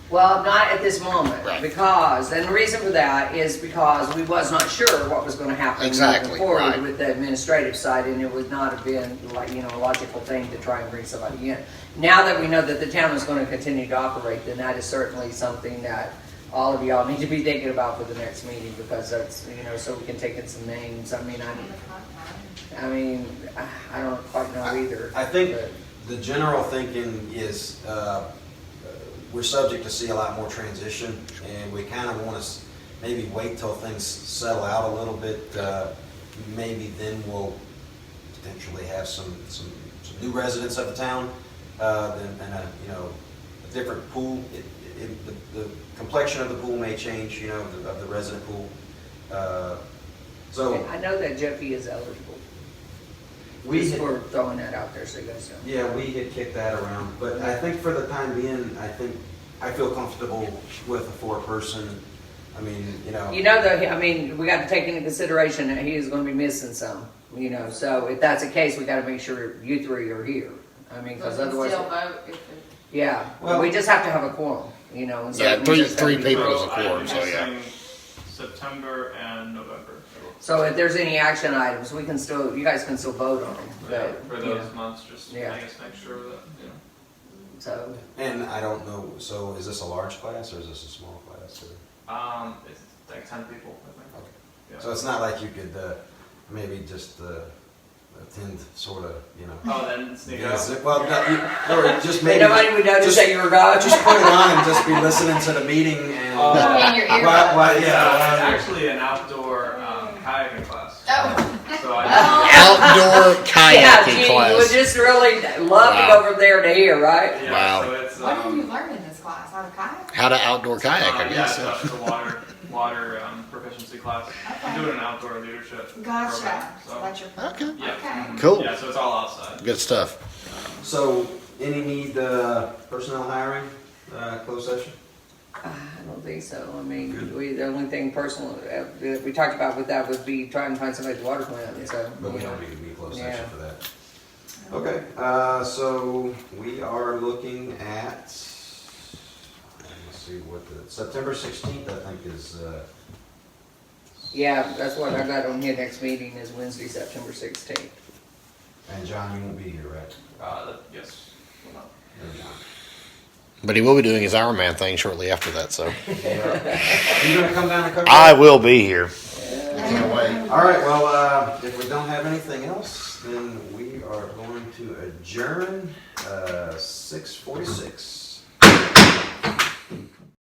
Well, not at this moment, Right. because, and the reason for that is because we was not sure what was gonna happen Exactly, moving forward right. with the administrative side, and it would not have been like, a logical thing to try and bring somebody in. Now that we know that the town is gonna continue to operate, then that is certainly something that all of y'all need to be thinking about for the next meeting, because that's, so we can take in some names. I mean, I don't quite know either. I think but- the general thinking is, we're subject to see a lot more transition, and we kind of want to maybe wait till things settle out a little bit. Maybe then we'll potentially have some new residents of the town, and a different pool. The complexion of the pool may change, of the resident pool. So I know that Jeffy is eligible. we Just for throwing that out there so you guys know. Yeah, we had kicked that around, but I think for the time being, I feel comfortable with a 4-person. I mean, We got to take into consideration that he is going to be missing some, so if that's the case, we got to make sure you 3 are here. Because otherwise, Still vote if yeah, Well- we just have to have a quorum, and so Yeah, we three just have to be- people is a I'm quorum, so yeah. guessing September and November. So if there's any action items, you guys can still vote on them. Yeah, But, for those months, just Yeah. I guess make sure that so and I don't know, so is this a large class or is this a small class? Or? it's like 10 people, I think. Okay. Yeah. So it's not like you could maybe just attend sort of, Oh, then sneak Yes, out. well, or just maybe. nobody would notice just- that you were gone. Just put it on and just be listening to the meeting and. Oh. In your ear. It's Yeah. actually an outdoor kayaking class. Oh. So I Outdoor Yeah, kayaking gee, you would class. just really love to Wow. go from there to here, right? yeah, Wow. so it's What did you learn in this class? How to kayak? How to outdoor kayak, I yeah, guess. it's a water proficiency class. I'm Okay. doing an outdoor leadership Gotcha. program. So that's your. Okay. Yeah. Okay. Mhm. Cool. Yeah, so it's all outside. Good stuff. So, any need personnel hiring, closed session? I don't think so. I mean, the only thing personal that we talked about with that would be trying to find somebody at the water plant. So, But we don't need to be closed Yeah. session for that. Okay, so we are looking at, let's see what September 16th, I think is, yeah, that's what I got on here. Next meeting is Wednesday, September 16th. and John, you won't be here, right? Yes. Well, No, John. But he will be doing his Iron Man thing shortly after that, so. Yeah. Are you gonna come down and cover I that? will be here. All right, well, if we don't have anything else, then we are going to adjourn, 6:46.